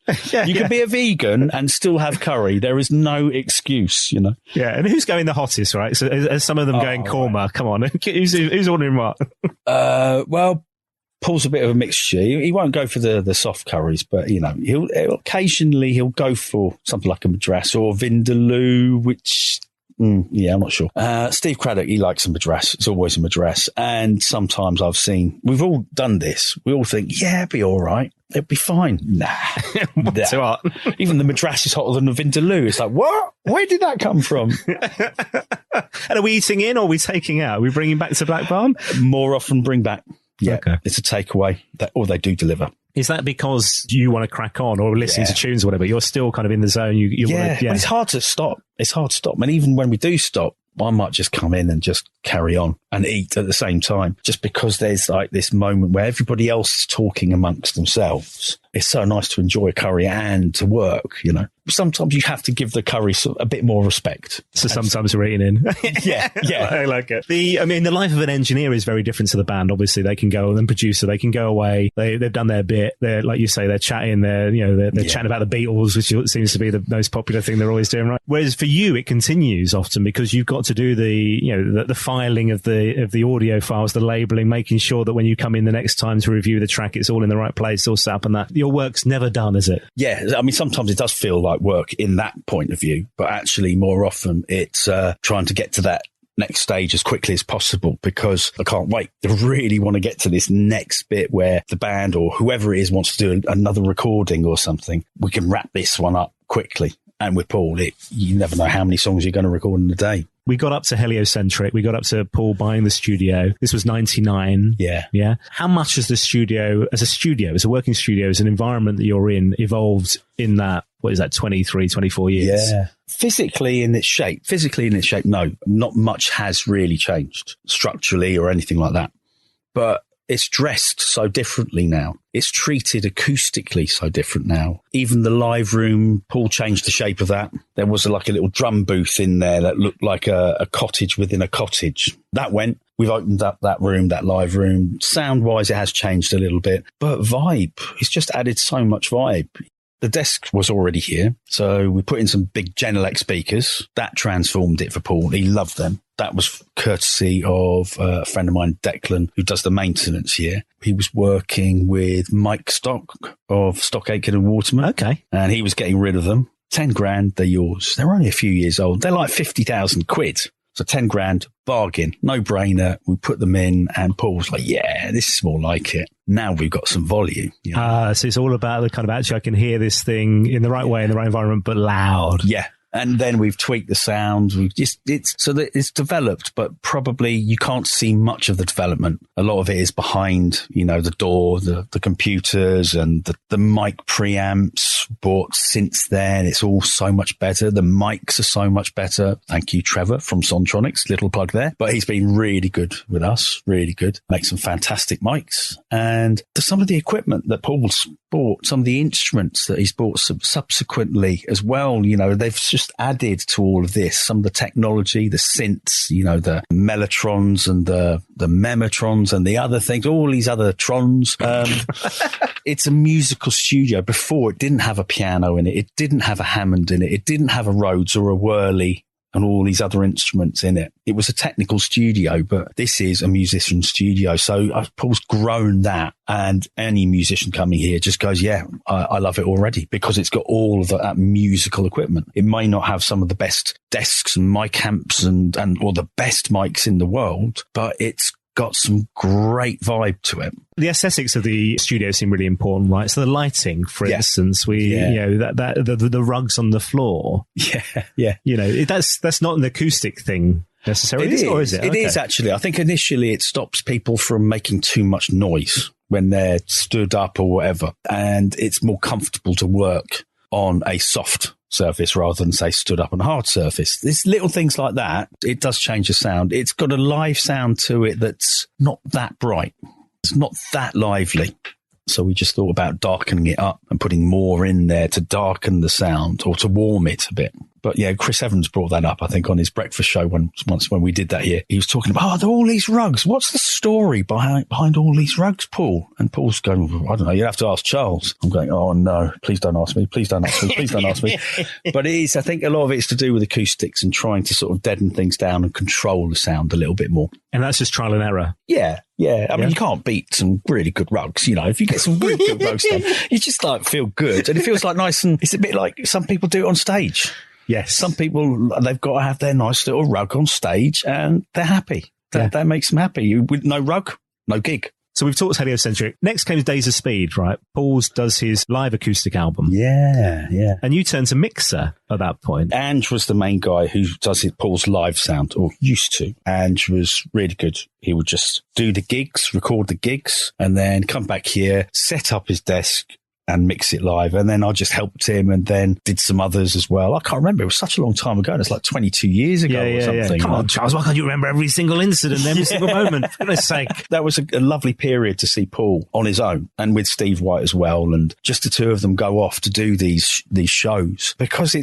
You can be a vegan and still have curry. There is no excuse, you know. Yeah, and who's going the hottest, right? So as some of them going korma, right. Come on, who's ordering what? Well, Paul's a bit of a mixture. He won't go for the soft curries, but you know, he'll occasionally go for something like a madras or vindaloo, which. I'm not sure. Steve Craddock, he likes a madras. It's always a madras. And sometimes we've all done this. We all think, yeah, it'd be all right. It'd be fine. Nah. Too hot. Even the madras is hotter than the vindaloo. It's like, what? Where did that come from? And are we eating in or are we taking out? Are we bringing back to Black Barn? More often bring back. Yeah. Okay. It's a takeaway or they do deliver. Is that because you want to crack on or listen to tunes or whatever? You're still kind of in the zone. But it's hard to stop. And even when we do stop, I might just come in and just carry on and eat at the same time, just because there's like this moment where everybody else is talking amongst themselves. It's so nice to enjoy a curry and to work, you know. Sometimes you have to give the curry a bit more respect. So sometimes we're eating in. Yeah. I like it. The life of an engineer is very different to the band. Obviously, they can go, and producer, they can go away. They've done their bit. They're, like you say, they're chatting. They're chatting about the Beatles, which seems to be the most popular thing they're always doing, right? Whereas for you, it continues often because you've got to do the filing of the audio files, the labeling, making sure that when you come in the next time to review the track, it's all in the right place, all set up, and that your work's never done, is it? Yeah, I mean, sometimes it does feel like work in that point of view, but actually more often it's trying to get to that next stage as quickly as possible because I can't wait. I really want to get to this next bit where the band or whoever it is wants to do another recording or something. We can wrap this one up quickly. And with Paul, you never know how many songs you're going to record in a day. We got up to Heliocentric. We got up to Paul buying the studio. This was 99. Yeah. How much has the studio, as a working studio, as an environment that you're in, evolved in that, 23, 24 years? Yeah. Physically in its shape, no, not much has really changed structurally or anything like that. But It's dressed so differently now. It's treated acoustically so different now. Even the live room, Paul changed the shape of that. There was like a little drum booth in there that looked like a cottage within a cottage. That went. We've opened up that room, that live room. Sound-wise, it has changed a little bit. But vibe, it's just added so much vibe. The desk was already here, so we put in some big Genelec speakers. That transformed it for Paul. He loved them. That was courtesy of a friend of mine, Declan, who does the maintenance here. He was working with Mike Stock of Stock Aitken and Waterman. Okay. And he was getting rid of them. 10 grand, they're yours. They're only a few years old. They're like 50,000 quid. So 10 grand, bargain, no brainer. We put them in and Paul was like, yeah, this is more like it. Now we've got some volume. You know? So it's all about the kind of, actually I can hear this thing in the right way, in the right environment, but loud. Yeah. And then we've tweaked the sounds. We've just, it's so that it's developed, but probably you can't see much of the development. A lot of it is behind, you know, the door, the computers and the mic preamps bought since then. It's all so much better. The mics are so much better. Thank you, Trevor from Sontronics. Little plug there. But he's been really good with us. Really good. Makes some fantastic mics. And some of the equipment that Paul's bought, some of the instruments that he's bought subsequently as well, you know, they've just added to all of this. Some of the technology, the synths, you know, the mellotrons and the memotrons and the other things, all these other trons. It's a musical studio. Before, it didn't have a piano in it. It didn't have a Hammond in it. It didn't have a Rhodes or a Worley and all these other instruments in it. It was a technical studio, but this is a musician studio. So Paul's grown that, and any musician coming here just goes, yeah, I love it already, because it's got all of that musical equipment. It may not have some of the best desks and mic amps and or the best mics in the world, but it's got some great vibe to it. The aesthetics of the studio seem really important, right? So the lighting, for instance, you know, the rugs on the floor. Yeah. You know, that's not an acoustic thing necessarily, or is it? It is actually. I think initially it stops people from making too much noise when they're stood up or whatever, and it's more comfortable to work on a soft surface rather than say stood up on a hard surface. There's little things like that. It does change the sound. It's got a live sound to it that's not that bright. It's not that lively. So we just thought about darkening it up and putting more in there to darken the sound or to warm it a bit. But yeah, Chris Evans brought that up, I think, on his breakfast show once when we did that here. He was talking about, there are all these rugs. What's the story behind all these rugs, Paul? And Paul's going, I don't know, you have to ask Charles. I'm going, oh no, please don't ask me. Please don't ask me. Please don't ask me. But it is, I think a lot of it's to do with acoustics and trying to sort of deaden things down and control the sound a little bit more. And that's just trial and error. Yeah. I mean, you can't beat some really good rugs. You know, if you get some really good rugs done, you just like feel good. And it feels like nice, and it's a bit like some people do it on stage. Yes. Some people, they've got to have their nice little rug on stage and they're happy. That makes them happy. With no rug, no gig. So we've talked heliocentric. Next came Days of Speed, right? Paul's does his live acoustic album. Yeah. And you turned to mixer at that point. Ange was the main guy who does Paul's live sound, or used to. Ange was really good. He would just do the gigs, record the gigs, and then come back here, set up his desk, and mix it live. And then I just helped him and then did some others as well. I can't remember. It was such a long time ago. It's like 22 years ago or something. Come on, Charles. Why can't you remember every single incident, every single moment? For goodness sake. That was a lovely period to see Paul on his own and with Steve White as well. And just the two of them go off to do these shows, because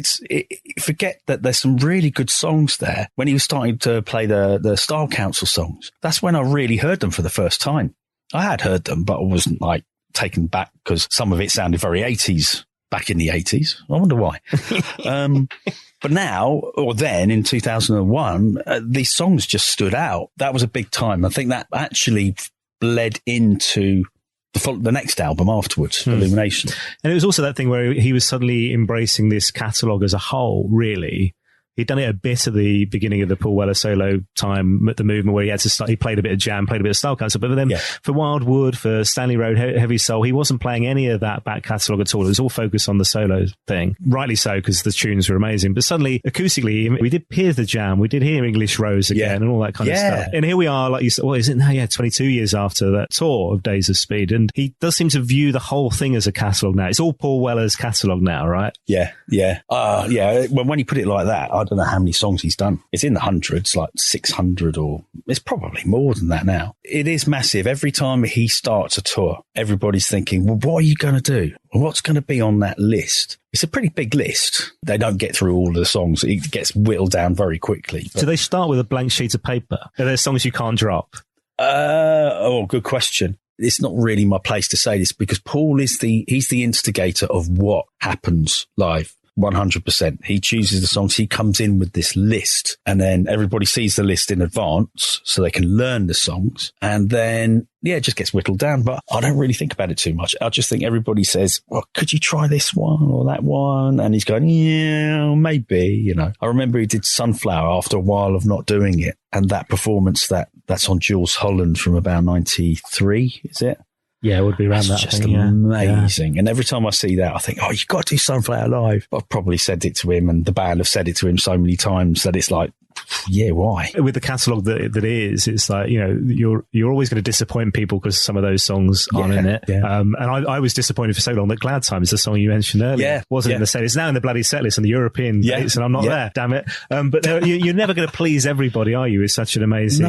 forget that there's some really good songs there. When he was starting to play the Style Council songs, that's when I really heard them for the first time. I had heard them, but I wasn't like taken back because some of it sounded very 80s back in the 80s. I wonder why. But now, or then in 2001, these songs just stood out. That was a big time. I think that actually bled into the next album afterwards, Illumination. And it was also that thing where he was suddenly embracing this catalogue as a whole, really. He'd done it a bit at the beginning of the Paul Weller solo time at the movement, where he had to start, he played a bit of jam, played a bit of Style Council, but then for Wildwood, for Stanley Road, Heavy Soul, he wasn't playing any of that back catalogue at all. It was all focused on the solo thing. Rightly so, because the tunes were amazing. But suddenly, acoustically, we did Peer the Jam, we did hear English Rose again and all that kind of stuff. And here we are, like you said, is it now? 22 years after that tour of Days of Speed. And he does seem to view the whole thing as a catalogue now. It's all Paul Weller's catalogue now, right? Yeah. Well, when you put it like that, don't know how many songs he's done. It's in the hundreds, like 600, or it's probably more than that now. It is massive. Every time he starts a tour, everybody's thinking, well, what are you going to do? What's going to be on that list? It's a pretty big list. They don't get through all of the songs. It gets whittled down very quickly. Do they start with a blank sheet of paper? Are there songs you can't drop? Good question. It's not really my place to say this because Paul he's the instigator of what happens live. 100%. He chooses the songs. He comes in with this list, and then everybody sees the list in advance so they can learn the songs. And then, it just gets whittled down. But I don't really think about it too much. I just think everybody says, well, could you try this one or that one? And he's going, yeah, maybe, I remember he did Sunflower after a while of not doing it. And that performance that's on Jules Holland from about 93, is it? Yeah, it would be around that. Just amazing. Yeah. And every time I see that, I think, oh, you've got to do Sunflower live. But I've probably said it to him, and the band have said it to him so many times that it's like, yeah, why? With the catalogue that is, it's like, you're always going to disappoint people because some of those songs aren't in it. Yeah. And I was disappointed for so long that Glad Times, the song you mentioned earlier, wasn't in the set. It's now in the bloody set list on the European dates, and I'm not there, damn it. But you're never going to please everybody, are you? It's such an amazing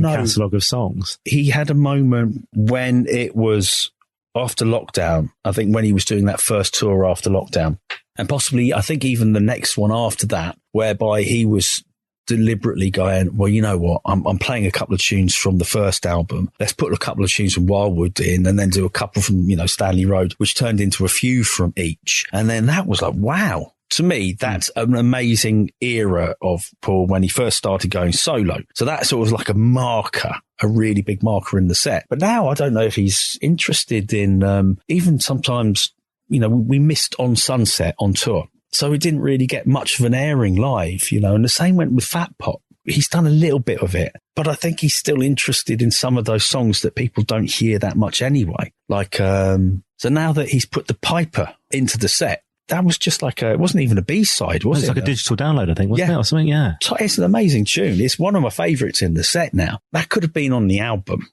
catalogue of songs. He had a moment when it was after lockdown, I think when he was doing that first tour after lockdown, and possibly, I think even the next one after that, whereby he was deliberately going, well, you know what, I'm playing a couple of tunes from the first album. Let's put a couple of tunes from Wildwood in and then do a couple from, Stanley Road, which turned into a few from each. And then that was like, wow. To me, that's an amazing era of Paul when he first started going solo. So that sort of like a marker, a really big marker in the set. But now I don't know if he's interested in, even sometimes, we missed On Sunset on tour. So we didn't really get much of an airing live, and the same went with Fat Pop. He's done a little bit of it, but I think he's still interested in some of those songs that people don't hear that much anyway. Like, so now that he's put the Piper into the set, that was just like it wasn't even a B-side, was it? It's like a digital download, I think, wasn't it? Or something, yeah. It's an amazing tune. It's one of my favourites in the set now. That could have been on the album,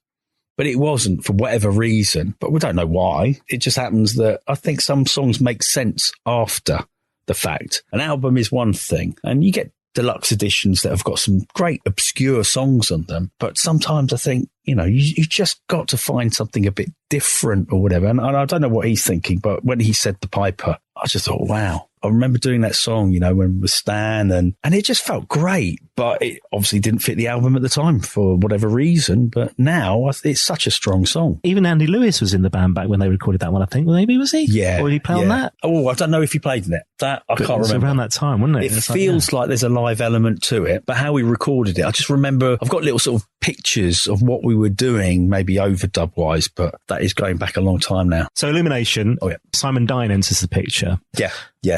but it wasn't for whatever reason, but we don't know why. It just happens that I think some songs make sense after the fact. An album is one thing, and you get deluxe editions that have got some great obscure songs on them, but sometimes I think, you just got to find something a bit different or whatever. And I don't know what he's thinking, but when he said the Piper, I just thought, wow. I remember doing that song, when with Stan, and it just felt great, but it obviously didn't fit the album at the time for whatever reason. But now it's such a strong song. Even Andy Lewis was in the band back when they recorded that one, I think. Maybe, was he? Yeah. Or did he play on that? Oh, I don't know if he played in it. That I can't remember. Around that time, wasn't it? It feels like there's a live element to it, but how we recorded it, I just remember I've got little sort of pictures of what we were doing, maybe overdub wise, but that is going back a long time now. So Illumination, Simon Dine enters the picture. Yeah.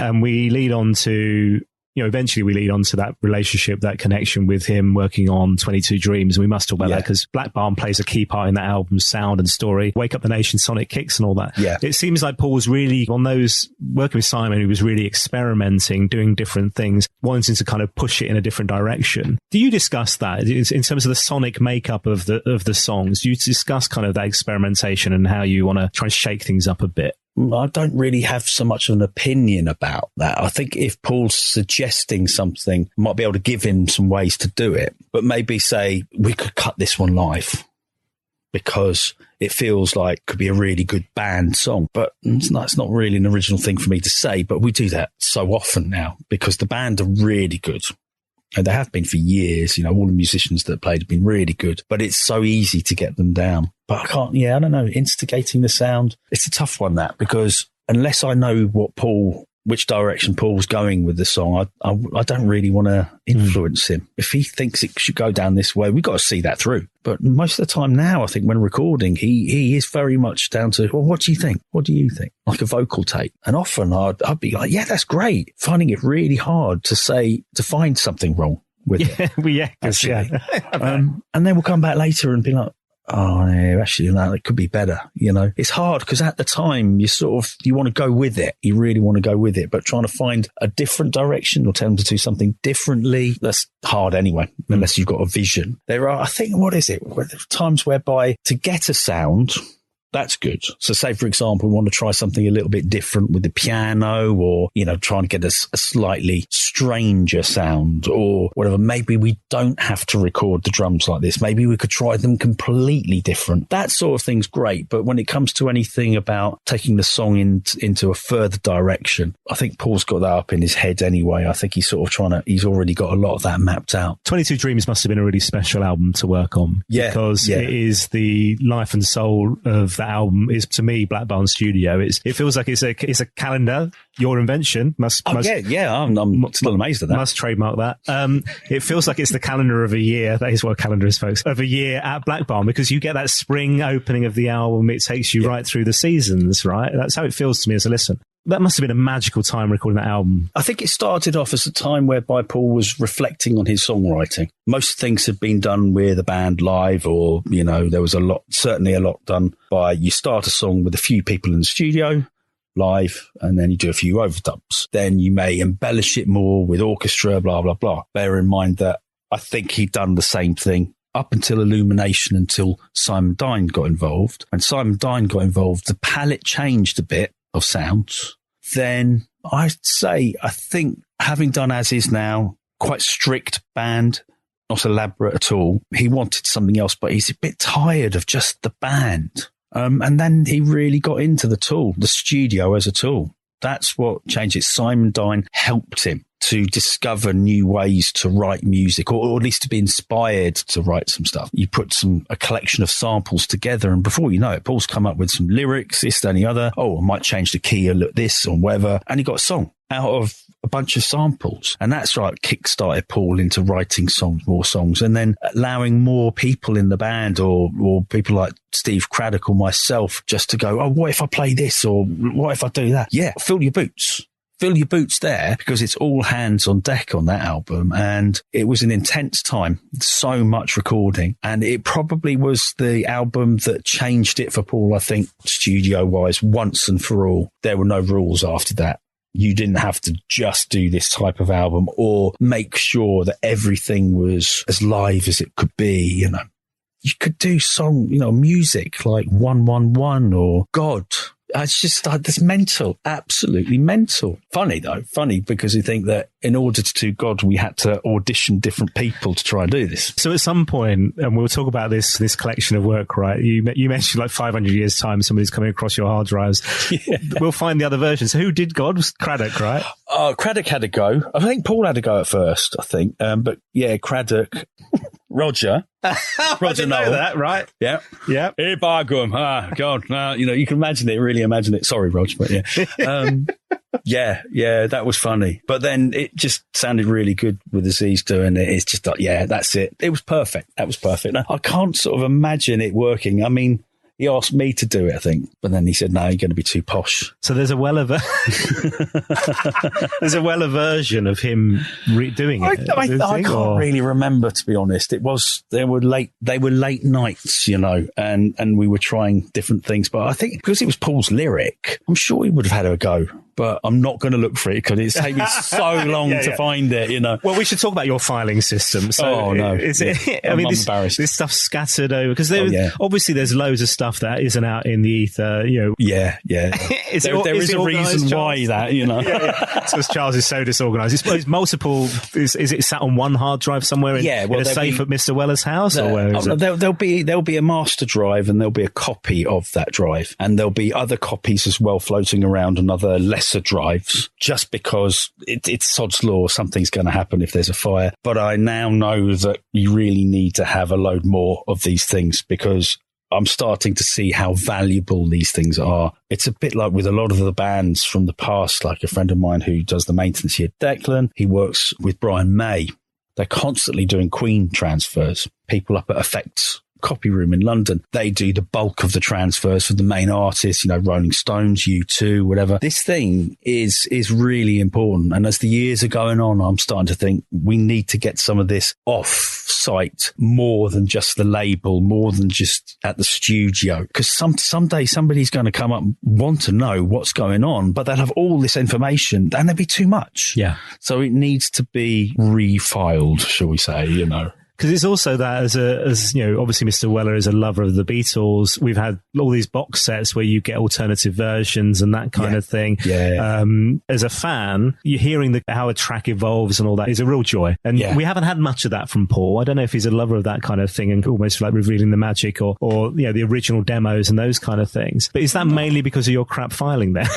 And we lead on to, eventually we lead on to that relationship, that connection with him working on 22 Dreams. And we must talk about that because Black Barn plays a key part in that album's sound and story. Wake Up the Nation, Sonic Kicks and all that. Yeah. It seems like Paul was really on those, working with Simon, he was really experimenting, doing different things, wanting to kind of push it in a different direction. Do you discuss that in terms of the sonic makeup of the songs? Do you discuss kind of that experimentation and how you want to try and shake things up a bit? I don't really have so much of an opinion about that. I think if Paul's suggesting something, I might be able to give him some ways to do it, but maybe say we could cut this one live because it feels like it could be a really good band song. But it's not really an original thing for me to say, but we do that so often now because the band are really good. And they have been for years, all the musicians that played have been really good, but it's so easy to get them down. But I don't know, instigating the sound, it's a tough one because unless I know which direction Paul's going with the song, I don't really want to influence him. If he thinks it should go down this way, we've got to see that through. But most of the time now, I think when recording, he is very much down to, well, what do you think? What do you think? Like a vocal tape. And often I'd be like, yeah, that's great. Finding it really hard to find something wrong with it. And then we'll come back later and be like, oh, no, actually, no, it could be better. It's hard because at the time you want to go with it. You really want to go with it, but trying to find a different direction or tell them to do something differently, that's hard anyway, unless you've got a vision. There are, I think, what is it? Times whereby to get a sound, That's good. So say, for example, we want to try something a little bit different with the piano or, trying to get a slightly stranger sound or whatever. Maybe we don't have to record the drums like this. Maybe we could try them completely different. That sort of thing's great. But when it comes to anything about taking the song into a further direction, I think Paul's got that up in his head anyway. I think he's sort of he's already got a lot of that mapped out. 22 Dreams must have been a really special album to work on. Yeah. Because it is the life and soul of the album. Is, to me, Black Barn Studio. It feels like it's a calendar, your invention. I'm still amazed at that. Must trademark that. It feels like it's the calendar of a year. That is what a calendar is, folks. Of a year at Black Barn, because you get that spring opening of the album. It takes you right through the seasons, right? That's how it feels to me as a listen. That must have been a magical time recording that album. I think it started off as a time whereby Paul was reflecting on his songwriting. Most things had been done with a band live, or, there was certainly a lot done by you start a song with a few people in the studio live, and then you do a few overdubs. Then you may embellish it more with orchestra, blah, blah, blah. Bear in mind that I think he'd done the same thing up until Illumination, until Simon Dine got involved. When Simon Dine got involved, the palette changed a bit of sounds. Then I think having done As Is Now, quite strict band, not elaborate at all. He wanted something else, but he's a bit tired of just the band. And then he really got into the tool, the studio as a tool. That's what changed it. Simon Dine helped him to discover new ways to write music, or at least to be inspired to write some stuff. You put a collection of samples together, and before you know it, Paul's come up with some lyrics, this, that, and the other. Oh, I might change the key a little, this or whatever. And he got a song out of a bunch of samples. And that's right, kick-started Paul into writing more songs, and then allowing more people in the band or people like Steve Craddock or myself just to go, oh, what if I play this, or what if I do that? Yeah, fill your boots. Fill your boots there, because it's all hands on deck on that album. And it was an intense time, so much recording. And it probably was the album that changed it for Paul, I think, studio-wise, once and for all. There were no rules after that. You didn't have to just do this type of album or make sure that everything was as live as it could be, You could do music like 111 or God. It's just it's mental, absolutely mental. Funny because you think that in order to do God, we had to audition different people to try and do this. So at some point, and we'll talk about this collection of work, right? You mentioned like 500 years time, somebody's coming across your hard drives. Yeah. We'll find the other version. So who did God? Was Craddock, right? Craddock had a go. I think Paul had a go at first, I think. But yeah, Craddock, Roger. I didn't know that, right? Yeah. Yeah. Hey, Bargum. God. No, you can imagine it, really imagine it. Sorry, Roger, but yeah. Yeah, that was funny. But then it just sounded really good with Aziz doing it. It's just like, yeah, that's it. It was perfect. That was perfect. Now, I can't sort of imagine it working. I mean, he asked me to do it, I think, but then he said, "No, you're going to be too posh." So there's a Weller version of him doing it. I can't really remember, to be honest. They were late nights, and we were trying different things. But I think because it was Paul's lyric, I'm sure he would have had a go. But I'm not going to look for it because it's taken me so long to find it, Well, we should talk about your filing system. So no. I'm embarrassed. This stuff's scattered over because obviously there's loads of stuff that isn't out in the ether, Yeah. there is a reason why that, Because Charles is so disorganized. It's multiple. Is it sat on one hard drive somewhere in a safe at Mr. Weller's house, or where is it? There'll be a master drive, and there'll be a copy of that drive, and there'll be other copies as well floating around on other lesser drives, just because it's sod's law. Something's going to happen if there's a fire. But I now know that you really need to have a load more of these things, because I'm starting to see how valuable these things are. It's a bit like with a lot of the bands from the past, like a friend of mine who does the maintenance here, Declan. He works with Brian May. They're constantly doing Queen transfers. People up at Effects Copy Room in London, they do the bulk of the transfers for the main artists, Rolling Stones, U2, whatever. This thing is really important. And as the years are going on, I'm starting to think we need to get some of this off site more than just the label, more than just at the studio. Because someday somebody's going to come up and want to know what's going on, but they'll have all this information and there'll be too much. Yeah. So it needs to be refiled, shall we say, Because it's also that as you know, obviously Mr. Weller is a lover of the Beatles. We've had all these box sets where you get alternative versions and that kind of thing. Yeah. As a fan, you're hearing how a track evolves and all that is a real joy. And we haven't had much of that from Paul. I don't know if he's a lover of that kind of thing and almost like revealing the magic or you know, the original demos and those kind of things. But is that mainly because of your crap filing there?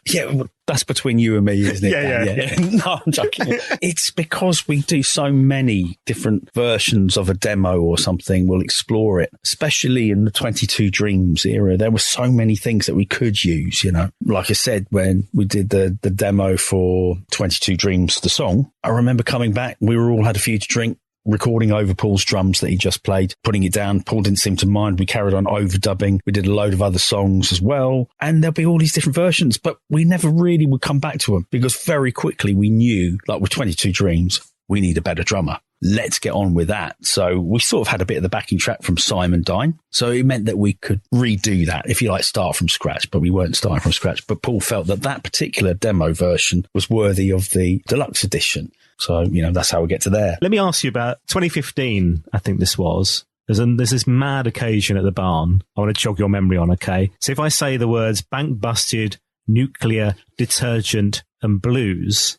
Yeah, well, that's between you and me, isn't it? Yeah. No, I'm joking. It's because we do so many different versions of a demo or something. We'll explore it, especially in the 22 Dreams era. There were so many things that we could use, you know. Like I said, when we did the demo for 22 Dreams, the song, I remember coming back, we all had a few to drink, recording over Paul's drums that he just played, putting it down. Paul didn't seem to mind. We carried on overdubbing. We did a load of other songs as well. And there'll be all these different versions, but we never really would come back to them because very quickly we knew, like with 22 Dreams, we need a better drummer. Let's get on with that. So we sort of had a bit of the backing track from Simon Dine. So it meant that we could redo that, if you like, start from scratch, but we weren't starting from scratch. But Paul felt that particular demo version was worthy of the deluxe edition. So, you know, that's how we get to there. Let me ask you about 2015, I think this was. There's this mad occasion at the barn I want to jog your memory on, okay? So if I say the words bank busted, nuclear, detergent and blues,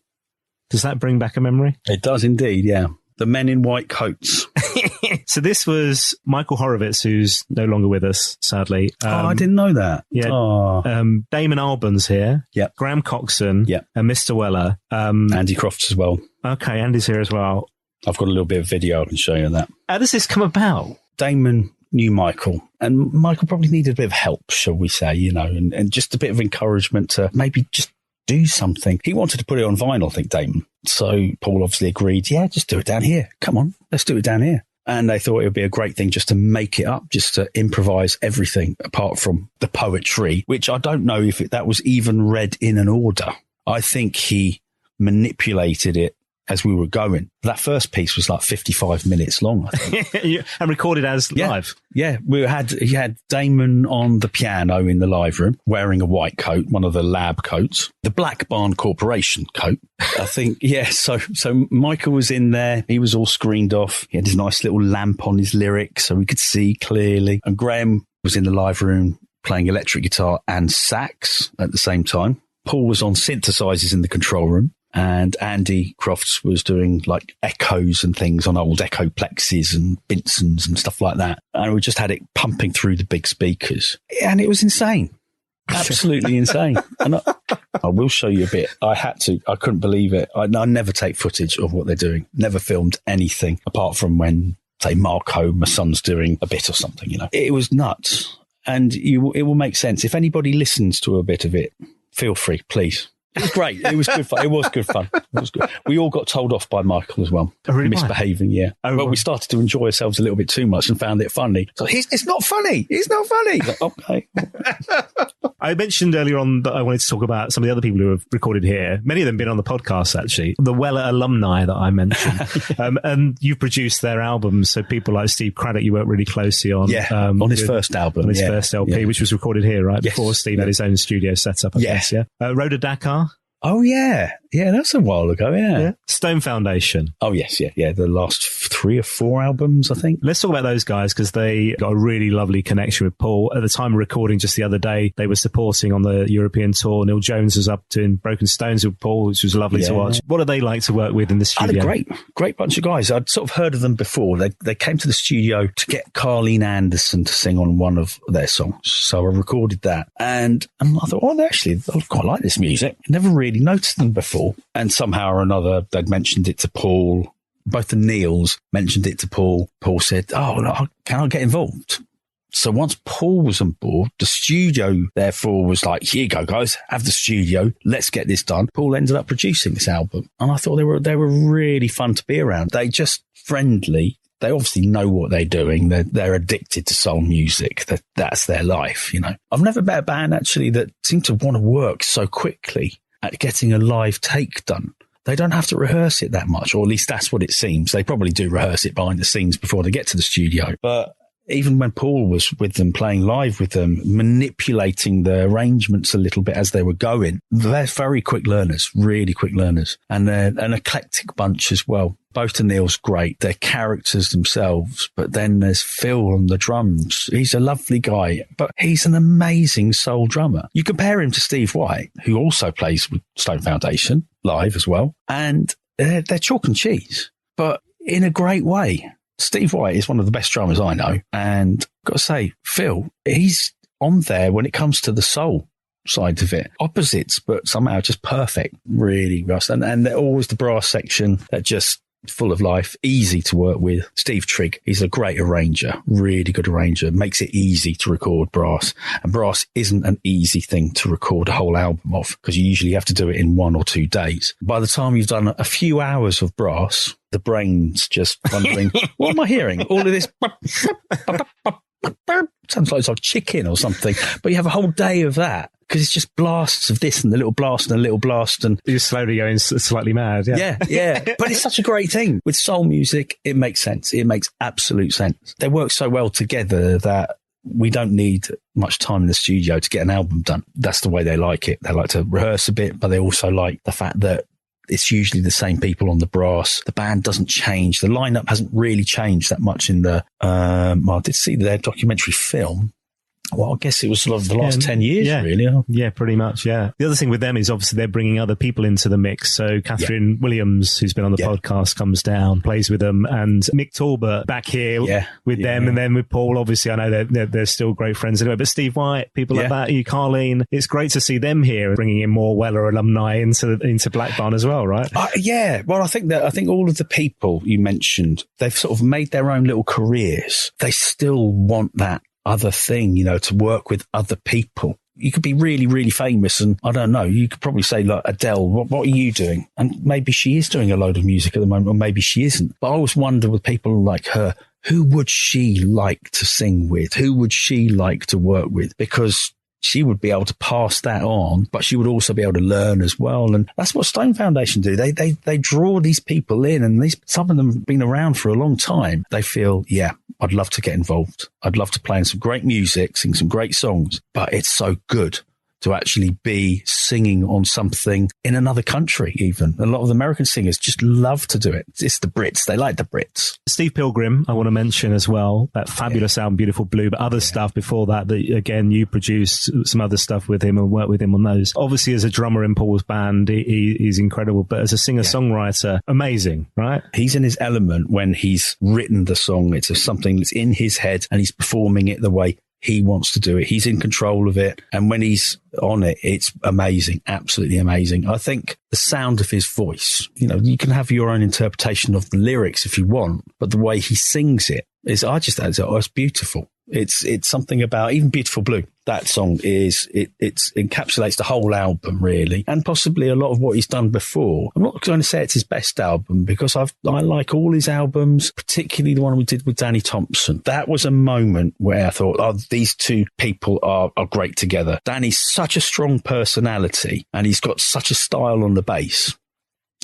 does that bring back a memory? It does indeed, yeah. The men in white coats. So this was Michael Horowitz, who's no longer with us, sadly. I didn't know that. Yeah. Damon Albarn's here. Yep. Graham Coxon. Yep. And Mr. Weller. Andy Crofts as well. Okay, Andy's here as well. I've got a little bit of video I can show you of that. How does this come about? Damon knew Michael, and Michael probably needed a bit of help, shall we say, you know, and just a bit of encouragement to maybe just do something. He wanted to put it on vinyl, I think, Damon. So Paul obviously agreed, yeah, just do it down here. Come on, let's do it down here. And they thought it would be a great thing just to make it up, just to improvise everything apart from the poetry, which I don't know if that was even read in an order. I think he manipulated it as we were going. That first piece was like 55 minutes long, I think. And recorded as live. Yeah, he had Damon on the piano in the live room, wearing a white coat, one of the lab coats, the Black Barn Corporation coat, I think. Yeah, so Michael was in there. He was all screened off. He had his nice little lamp on his lyrics so we could see clearly. And Graham was in the live room playing electric guitar and sax at the same time. Paul was on synthesizers in the control room. And Andy Crofts was doing like echoes and things on old Echoplexes and Binsons and stuff like that. And we just had it pumping through the big speakers. And it was insane. Absolutely insane. And I will show you a bit. I had to. I couldn't believe it. I never take footage of what they're doing. Never filmed anything apart from when, say, Marco, my son's doing a bit or something, you know. It was nuts. And it will make sense. If anybody listens to a bit of it, feel free, please. It was great. It was good fun. It was good fun. It was good. We all got told off by Michael as well. Oh, really? Misbehaving, yeah. Well, we started to enjoy ourselves a little bit too much and found it funny. So it's not funny. It's not funny. Like, okay. I mentioned earlier on that I wanted to talk about some of the other people who have recorded here. Many of them been on the podcast, actually. The Weller alumni that I mentioned. And you produced their albums. So people like Steve Craddock, you worked really closely on. Yeah, on his first album. On his first LP, which was recorded here, right? Yes. Before Steve had his own studio set up, I guess, yeah? Rhoda Dakar. Oh, yeah. Yeah, that's a while ago, yeah. Stone Foundation. Oh, yes, yeah. The last 3 or 4 albums, I think. Let's talk about those guys because they got a really lovely connection with Paul. At the time of recording just the other day, they were supporting on the European tour. Neil Jones was up doing Broken Stones with Paul, which was lovely to watch. What do they like to work with in the studio? They're great bunch of guys. I'd sort of heard of them before. They came to the studio to get Carleen Anderson to sing on one of their songs. So I recorded that. And I thought, I quite like this music. Never really noticed them before. And somehow or another, they'd mentioned it to Paul. Both the Neils mentioned it to Paul. Paul said, can I get involved? So once Paul was on board, the studio, therefore, was like, here you go, guys, have the studio. Let's get this done. Paul ended up producing this album. And I thought they were really fun to be around. They just friendly. They obviously know what they're doing. They're addicted to soul music. That's their life, you know. I've never met a band, actually, that seemed to want to work so quickly at getting a live take done. They don't have to rehearse it that much, or at least that's what it seems. They probably do rehearse it behind the scenes before they get to the studio. But even when Paul was with them, playing live with them, manipulating the arrangements a little bit as they were going, they're very quick learners, really quick learners. And they're an eclectic bunch as well. Both the Neil's great. They're characters themselves. But then there's Phil on the drums. He's a lovely guy, but he's an amazing soul drummer. You compare him to Steve White, who also plays with Stone Foundation live as well. And they're chalk and cheese, but in a great way. Steve White is one of the best drummers I know. And I've got to say, Phil, he's on there when it comes to the soul side of it. Opposites, but somehow just perfect. Really, Russ. And they're always the brass section that just full of life, easy to work with. Steve Trigg, he's a great arranger, really good arranger, makes it easy to record brass. And brass isn't an easy thing to record a whole album of, because you usually have to do it in 1 or 2 days. By the time you've done a few hours of brass, the brain's just wondering, what am I hearing? All of this sounds like it's like chicken or something, but you have a whole day of that. Because it's just blasts of this and a little blast and a little blast. And you're slowly going slightly mad. Yeah. Yeah. But it's such a great thing. With soul music, it makes sense. It makes absolute sense. They work so well together that we don't need much time in the studio to get an album done. That's the way they like it. They like to rehearse a bit, but they also like the fact that it's usually the same people on the brass. The band doesn't change. The lineup hasn't really changed that much in the, I did see their documentary film. Well, I guess it was sort of the last 10 years, really. Yeah, pretty much, yeah. The other thing with them is obviously they're bringing other people into the mix. So Catherine Williams, who's been on the podcast, comes down, plays with them. And Mick Talbot back here with them. And then with Paul, obviously, I know they're still great friends anyway. But Steve White, people like that, Carleen, it's great to see them here, bringing in more Weller alumni into Black Barn as well, right? Well, I think all of the people you mentioned, they've sort of made their own little careers. They still want that other thing, to work with other people. You could be really, really famous, and I don't know, you could probably say, like, Adele, what are you doing? And maybe she is doing a load of music at the moment, or maybe she isn't. But I always wonder with people like her, who would she like to sing with? Who would she like to work with? Because she would be able to pass that on, but she would also be able to learn as well. And that's what Stone Foundation do. They draw these people in, and some of them have been around for a long time. They feel, I'd love to get involved. I'd love to play in some great music, sing some great songs, but it's so good to actually be singing on something in another country even. A lot of the American singers just love to do it. It's the Brits. They like the Brits. Steve Pilgrim, I want to mention as well, that fabulous album, Beautiful Blue, but other stuff before that, again, you produced some other stuff with him and worked with him on those. Obviously, as a drummer in Paul's band, he's incredible, but as a singer-songwriter, amazing, right? He's in his element when he's written the song. It's something that's in his head and he's performing it the way he wants to do it. He's in control of it. And when he's on it, it's amazing. Absolutely amazing. I think the sound of his voice, you can have your own interpretation of the lyrics if you want, but the way he sings it is, it's beautiful. It's something about even Beautiful Blue. That song it encapsulates the whole album really, and possibly a lot of what he's done before. I'm not going to say it's his best album because I like all his albums, particularly the one we did with Danny Thompson. That was a moment where I thought, these two people are great together. Danny's such a strong personality and he's got such a style on the bass.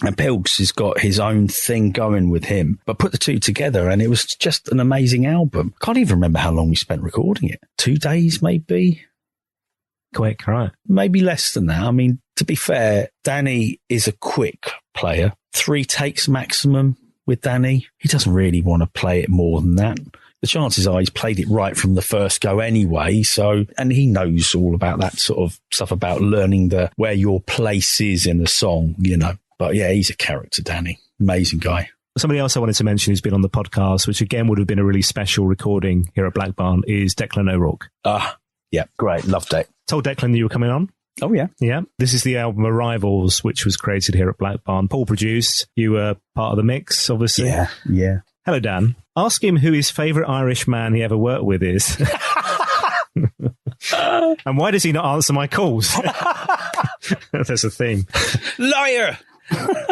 And Pilgs has got his own thing going with him, but put the two together and it was just an amazing album. Can't even remember how long we spent recording it. 2 days, maybe? Quick, right. Maybe less than that. I mean, to be fair, Danny is a quick player. 3 takes maximum with Danny. He doesn't really want to play it more than that. The chances are he's played it right from the first go anyway. And he knows all about that sort of stuff about learning where your place is in the song, But yeah, he's a character, Danny. Amazing guy. Somebody else I wanted to mention who's been on the podcast, which again would have been a really special recording here at Black Barn, is Declan O'Rourke. Yeah, great. Loved it. Told Declan that you were coming on. Oh, yeah. Yeah. This is the album Arrivals, which was created here at Black Barn. Paul produced. You were part of the mix, obviously. Yeah. Hello, Dan. Ask him who his favourite Irish man he ever worked with is. And why does he not answer my calls? There's a theme. Liar!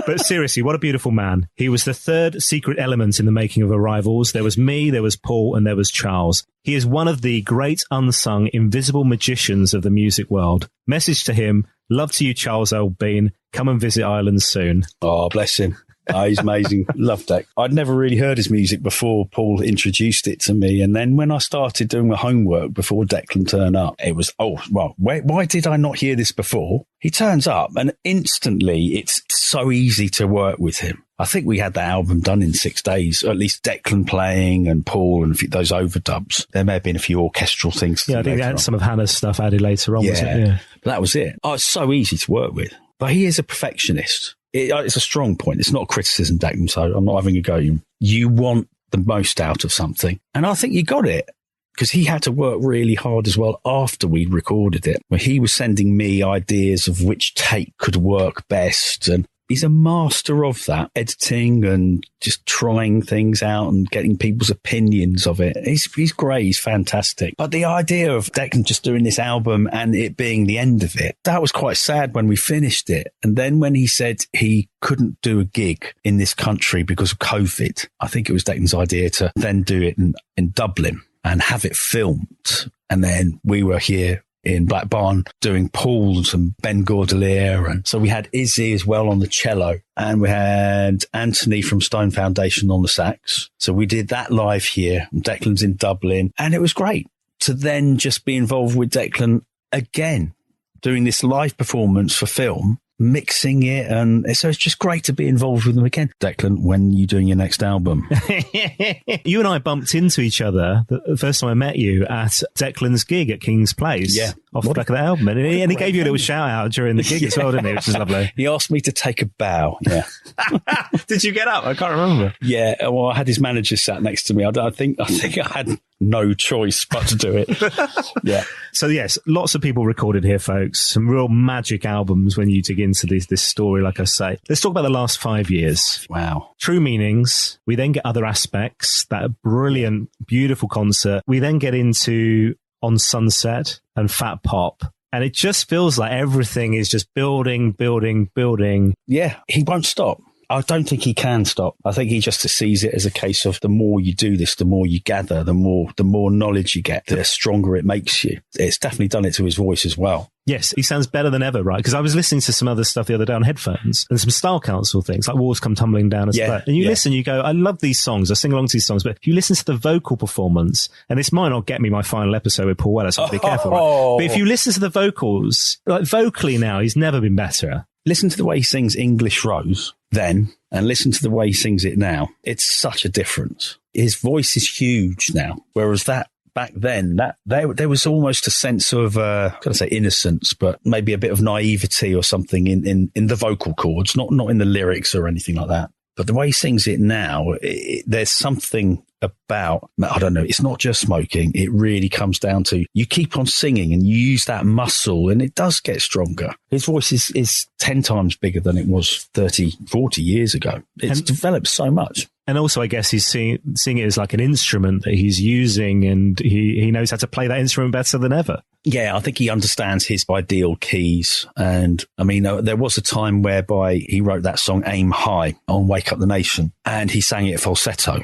But seriously, what a beautiful man. He was the third secret element in the making of Arrivals. There was me, there was Paul, and there was Charles. He is one of the great unsung invisible magicians of the music world. Message to him, love to you, Charles Old Bean. Come and visit Ireland soon. Oh, bless him. He's amazing. Love Declan. I'd never really heard his music before Paul introduced it to me. And then when I started doing my homework before Declan turned up, it was, why did I not hear this before? He turns up and instantly it's so easy to work with him. I think we had that album done in 6 days, or at least Declan playing and Paul and those overdubs. There may have been a few orchestral things. Yeah, I think they had some of Hannah's stuff added later on. Yeah, wasn't it? Yeah. But that was it. Oh, it's so easy to work with. But he is a perfectionist. It's a strong point. It's not a criticism, Declan, so I'm not having a go. You want the most out of something. And I think you got it. Because he had to work really hard as well after we'd recorded it, where he was sending me ideas of which take could work best. And he's a master of that, editing and just trying things out and getting people's opinions of it. He's great. He's fantastic. But the idea of Declan just doing this album and it being the end of it, that was quite sad when we finished it. And then when he said he couldn't do a gig in this country because of COVID, I think it was Declan's idea to then do it in Dublin and have it filmed. And then we were here in Black Barn doing Paul's and Ben Gordelier. And so we had Izzy as well on the cello, and we had Anthony from Stone Foundation on the sax. So we did that live here. Declan's in Dublin, and it was great to then just be involved with Declan again, doing this live performance for film, mixing it. And so it's just great to be involved with them again. Declan, when are you doing your next album? You and I bumped into each other the first time I met you at Declan's gig at King's Place. Yeah. Off the back of the album. And he gave you a little shout out during the gig as well, didn't he? Which is lovely. He asked me to take a bow. Yeah. Did you get up? I can't remember. Yeah. Well, I had his manager sat next to me. I think I had no choice but to do it. Yeah. So yes, lots of people recorded here, folks. Some real magic albums when you dig into this story, like I say. Let's talk about the last 5 years. Wow. True Meanings. We then get Other Aspects, that brilliant, beautiful concert. We then get into On Sunset and Fat Pop. And it just feels like everything is just building. Yeah, he won't stop. I don't think he can stop. I think he just sees it as a case of the more you do this, the more you gather, the more knowledge you get, the stronger it makes you. It's definitely done it to his voice as well. Yes, he sounds better than ever, right? Because I was listening to some other stuff the other day on headphones and some Style Council things, like Walls Come Tumbling Down as well. And you listen, you go, I love these songs. I sing along to these songs. But if you listen to the vocal performance, and this might not get me my final episode with Paul Weller, so be careful, right? But if you listen to the vocals, like vocally now, he's never been better. Listen to the way he sings English Rose then, and listen to the way he sings it now. It's such a difference. His voice is huge now, whereas that back then, that there was almost a sense of, gotta say innocence, but maybe a bit of naivety or something in the vocal cords, not in the lyrics or anything like that. But the way he sings it now, there's something about, I don't know, it's not just smoking. It really comes down to you keep on singing and you use that muscle and it does get stronger. His voice is 10 times bigger than it was 30, 40 years ago. It's developed so much. And also, I guess he's seeing it as like an instrument that he's using, and he knows how to play that instrument better than ever. Yeah, I think he understands his ideal keys. And I mean, there was a time whereby he wrote that song Aim High on Wake Up the Nation, and he sang it falsetto,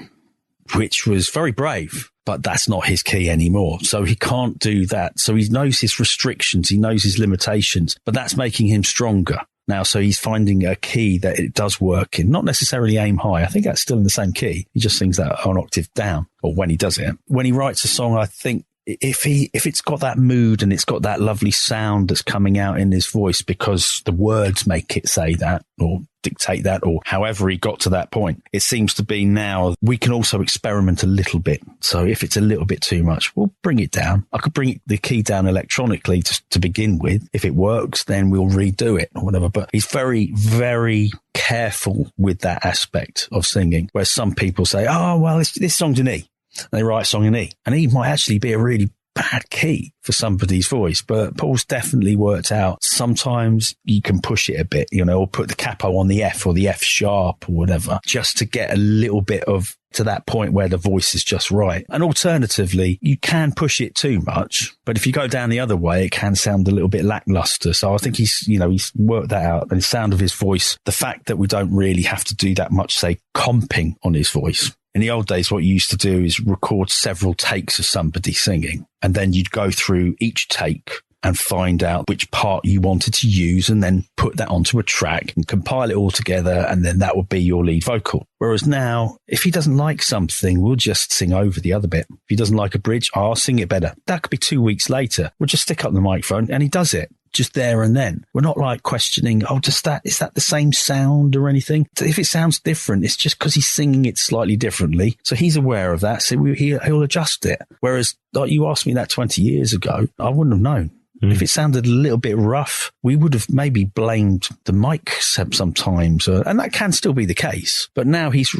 which was very brave. But that's not his key anymore. So he can't do that. So he knows his restrictions. He knows his limitations, but that's making him stronger now. So he's finding a key that it does work in, not necessarily Aim High. I think that's still in the same key. He just sings that an octave down, or when he does it. When he writes a song, I think if it's got that mood and it's got that lovely sound that's coming out in his voice because the words make it say that or dictate that, or however he got to that point, it seems to be now we can also experiment a little bit. So if it's a little bit too much, we'll bring it down. I could bring the key down electronically to begin with. If it works, then we'll redo it or whatever. But he's very, very careful with that aspect of singing, where some people say, oh, well, this song's in E. And they write a song in E. And E might actually be a really bad key for somebody's voice, but Paul's definitely worked out. Sometimes you can push it a bit, or put the capo on the F or the F sharp or whatever, just to get a little bit of to that point where the voice is just right. And alternatively, you can push it too much, but if you go down the other way, it can sound a little bit lackluster. So I think he's worked that out. And the sound of his voice, the fact that we don't really have to do that much, say, comping on his voice. In the old days, what you used to do is record several takes of somebody singing, and then you'd go through each take and find out which part you wanted to use and then put that onto a track and compile it all together, and then that would be your lead vocal. Whereas now, if he doesn't like something, we'll just sing over the other bit. If he doesn't like a bridge, I'll sing it better. That could be 2 weeks later. We'll just stick up the microphone and he does it. Just there and then. We're not like questioning, is that the same sound or anything? So if it sounds different, it's just because he's singing it slightly differently. So he's aware of that. So he'll adjust it. Whereas like you asked me that 20 years ago, I wouldn't have known. If it sounded a little bit rough, we would have maybe blamed the mic sometimes, and that can still be the case. But now we've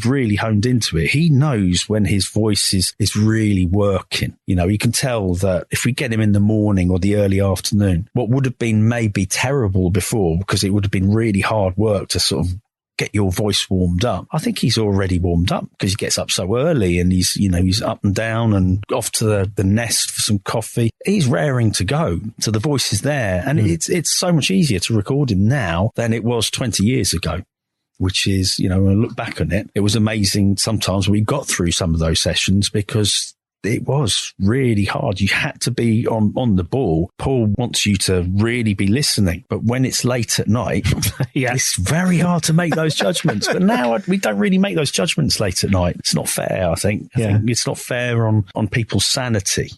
really honed into it. He knows when his voice is really working. You know, you can tell that if we get him in the morning or the early afternoon, what would have been maybe terrible before, because it would have been really hard work to sort of get your voice warmed up. I think he's already warmed up because he gets up so early and he's up and down and off to the nest for some coffee. He's raring to go. So the voice is there, and it's so much easier to record him now than it was 20 years ago, which is, when I look back on it, it was amazing sometimes we got through some of those sessions because it was really hard. You had to be on the ball. Paul wants you to really be listening. But when it's late at night, it's very hard to make those judgments. But now we don't really make those judgments late at night. It's not fair, I think. I think it's not fair on people's sanity,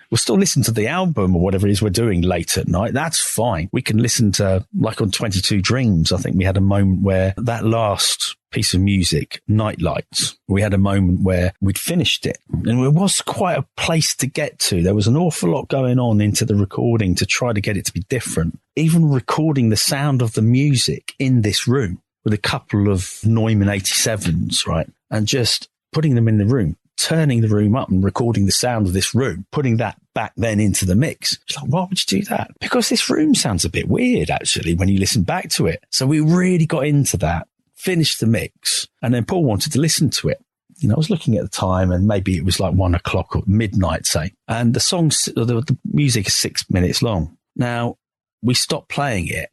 We'll still listen to the album or whatever it is we're doing late at night. That's fine. We can listen to, like on 22 Dreams, I think we had a moment where that last piece of music, Night Lights, we had a moment where we'd finished it. And it was quite a place to get to. There was an awful lot going on into the recording to try to get it to be different. Even recording the sound of the music in this room with a couple of Neumann 87s, right? And just putting them in the room, turning the room up and recording the sound of this room, putting that back then into the mix. It's like, why would you do that? Because this room sounds a bit weird, actually, when you listen back to it. So we really got into that, finished the mix, and then Paul wanted to listen to it. I was looking at the time and maybe it was like 1 o'clock or midnight, say. And the music is 6 minutes long. Now, we stopped playing it.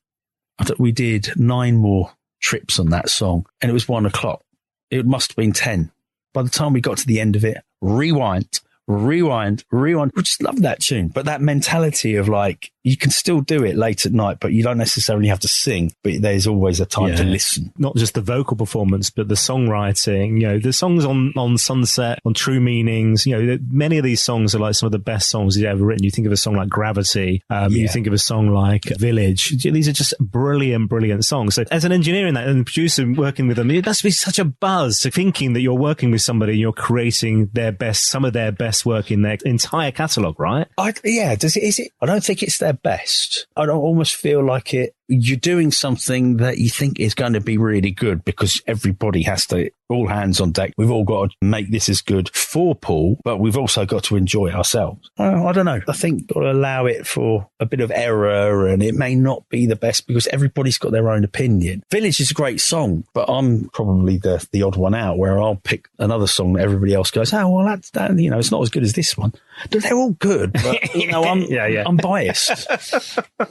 We did 9 more trips on that song and it was 1 o'clock. It must have been 10. By the time we got to the end of it, rewind. We just love that tune. But that mentality of like, you can still do it late at night, but you don't necessarily have to sing, but there's always a time to listen. Not just the vocal performance, but the songwriting, the songs on Sunset, on True Meanings, many of these songs are like some of the best songs he's ever written. You think of a song like Gravity, you think of a song like Village. These are just brilliant, brilliant songs. So as an engineer in that and producer working with them, it must be such a buzz thinking that you're working with somebody and you're creating some of their best work in their entire catalogue, right? Is it? I don't think it's their best. I don't almost feel like you're doing something that you think is going to be really good because everybody has to, all hands on deck. We've all got to make this as good for Paul, but we've also got to enjoy it ourselves. I don't know. I think got to allow it for a bit of error, and it may not be the best because everybody's got their own opinion. Village is a great song, but I'm probably the odd one out where I'll pick another song that everybody else goes, that's that, it's not as good as this one. They're all good, but I'm biased.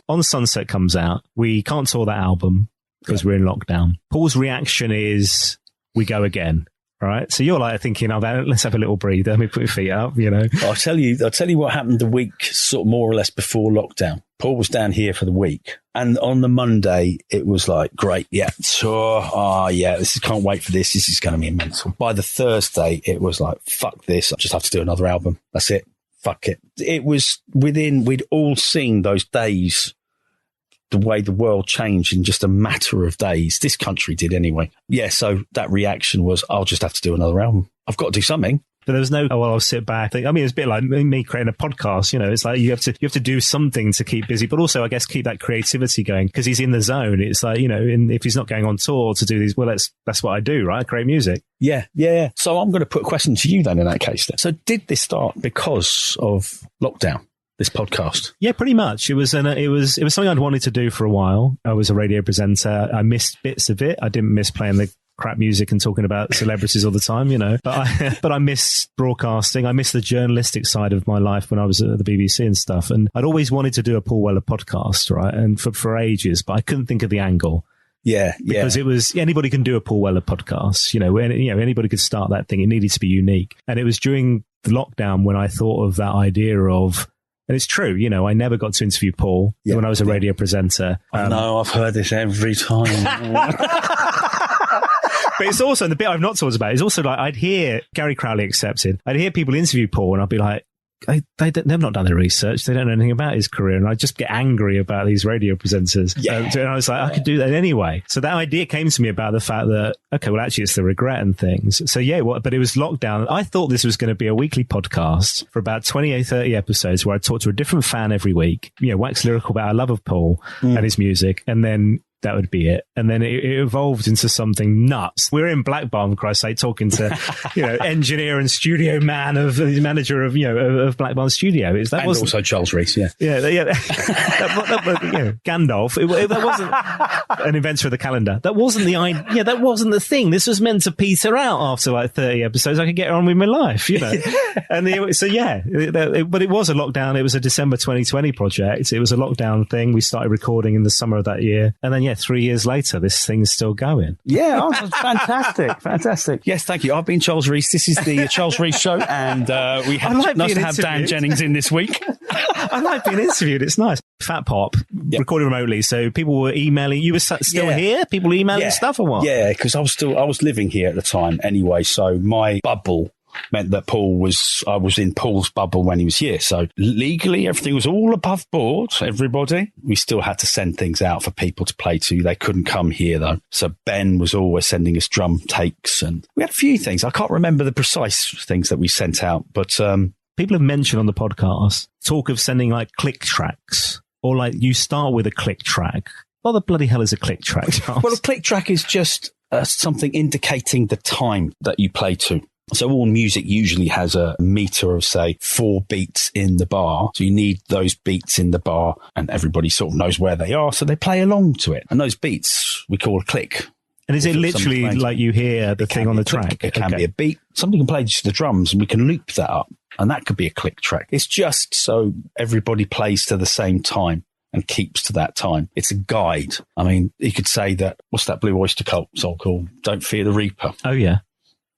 On Sunset comes out. We can't tour that album because we're in lockdown. Paul's reaction is, we go again. All right. So you're like thinking, let's have a little breather. Let me put your feet up, I'll tell you what happened the week sort of more or less before lockdown. Paul was down here for the week. And on the Monday, it was like, great. Yeah. So, can't wait for this. This is going to be mental. By the Thursday, it was like, fuck this. I just have to do another album. That's it. Fuck it. It was we'd all seen those days, the way the world changed in just a matter of days. This country did anyway. Yeah, so that reaction was, I'll just have to do another album. I've got to do something. But there was no, I'll sit back. It's a bit like me creating a podcast, It's like you have to do something to keep busy, but also, I guess, keep that creativity going because he's in the zone. It's like, if he's not going on tour to do these, well, that's what I do, right? I create music. Yeah. So I'm going to put a question to you then in that case. So did this start because of lockdown? This podcast? Yeah, pretty much. It was something I'd wanted to do for a while. I was a radio presenter. I missed bits of it. I didn't miss playing the crap music and talking about celebrities all the time, but I miss broadcasting. I miss the journalistic side of my life when I was at the BBC and stuff. And I'd always wanted to do a Paul Weller podcast, right? And for ages, but I couldn't think of the angle. Yeah. Because it was, anybody can do a Paul Weller podcast, anybody could start that thing. It needed to be unique. And it was during the lockdown when I thought of that idea of And it's true, you know, I never got to interview Paul when I was a radio presenter. No, I've heard this every time. But it's also, the bit I've not talked about is also like, I'd hear Gary Crowley accepted. I'd hear people interview Paul and I'd be like, they've not done their research. They don't know anything about his career. And I just get angry about these radio presenters. And I was like, I could do that anyway. So that idea came to me about the fact that, okay, well, actually, it's the regret and things. So but it was lockdown. I thought this was going to be a weekly podcast for about 28, 30 episodes where I talk to a different fan every week, you know, wax lyrical about our love of Paul and his music. And then that would be it. And then it evolved into something nuts. We're in Black Barn, for Christ's sake, talking to, you know, engineer and studio man of the manager of, you know, of Black Barn Studio. And also Charles Rees, Yeah. Gandalf. That wasn't an inventor of the calendar. That wasn't the idea. Yeah, that wasn't the thing. This was meant to peter out after like 30 episodes. I could get on with my life, you know. And but it was a lockdown. It was a December 2020 project. It was a lockdown thing. We started recording in the summer of that year. And then, 3 years later, this thing's still going. Yeah, fantastic. Yes, thank you. I've been Charles Rees. This is the Charles Rees Show, and we have nice to have Dan Jennings in this week. I like being interviewed. It's nice. Fat Pop, recorded remotely, so people were emailing. You were still here? People emailing stuff or what? Yeah, because I was living here at the time anyway, so my bubble meant that I was in Paul's bubble when he was here. So legally, everything was all above board. Everybody, we still had to send things out for people to play to. They couldn't come here though. So Ben was always sending us drum takes, and we had a few things. I can't remember the precise things that we sent out, but people have mentioned on the podcast talk of sending like click tracks, or like you start with a click track. What the bloody hell is a click track, Charles? Well, a click track is just something indicating the time that you play to. So all music usually has a meter of, say, 4 beats in the bar. So you need those beats in the bar, and everybody sort of knows where they are, so they play along to it. And those beats we call a click. And is it literally like you hear the thing on the track? It can be a beat. Somebody can play just the drums, and we can loop that up, and that could be a click track. It's just so everybody plays to the same time and keeps to that time. It's a guide. I mean, you could say that, what's that Blue Oyster Cult song called? Don't Fear the Reaper. Oh, yeah.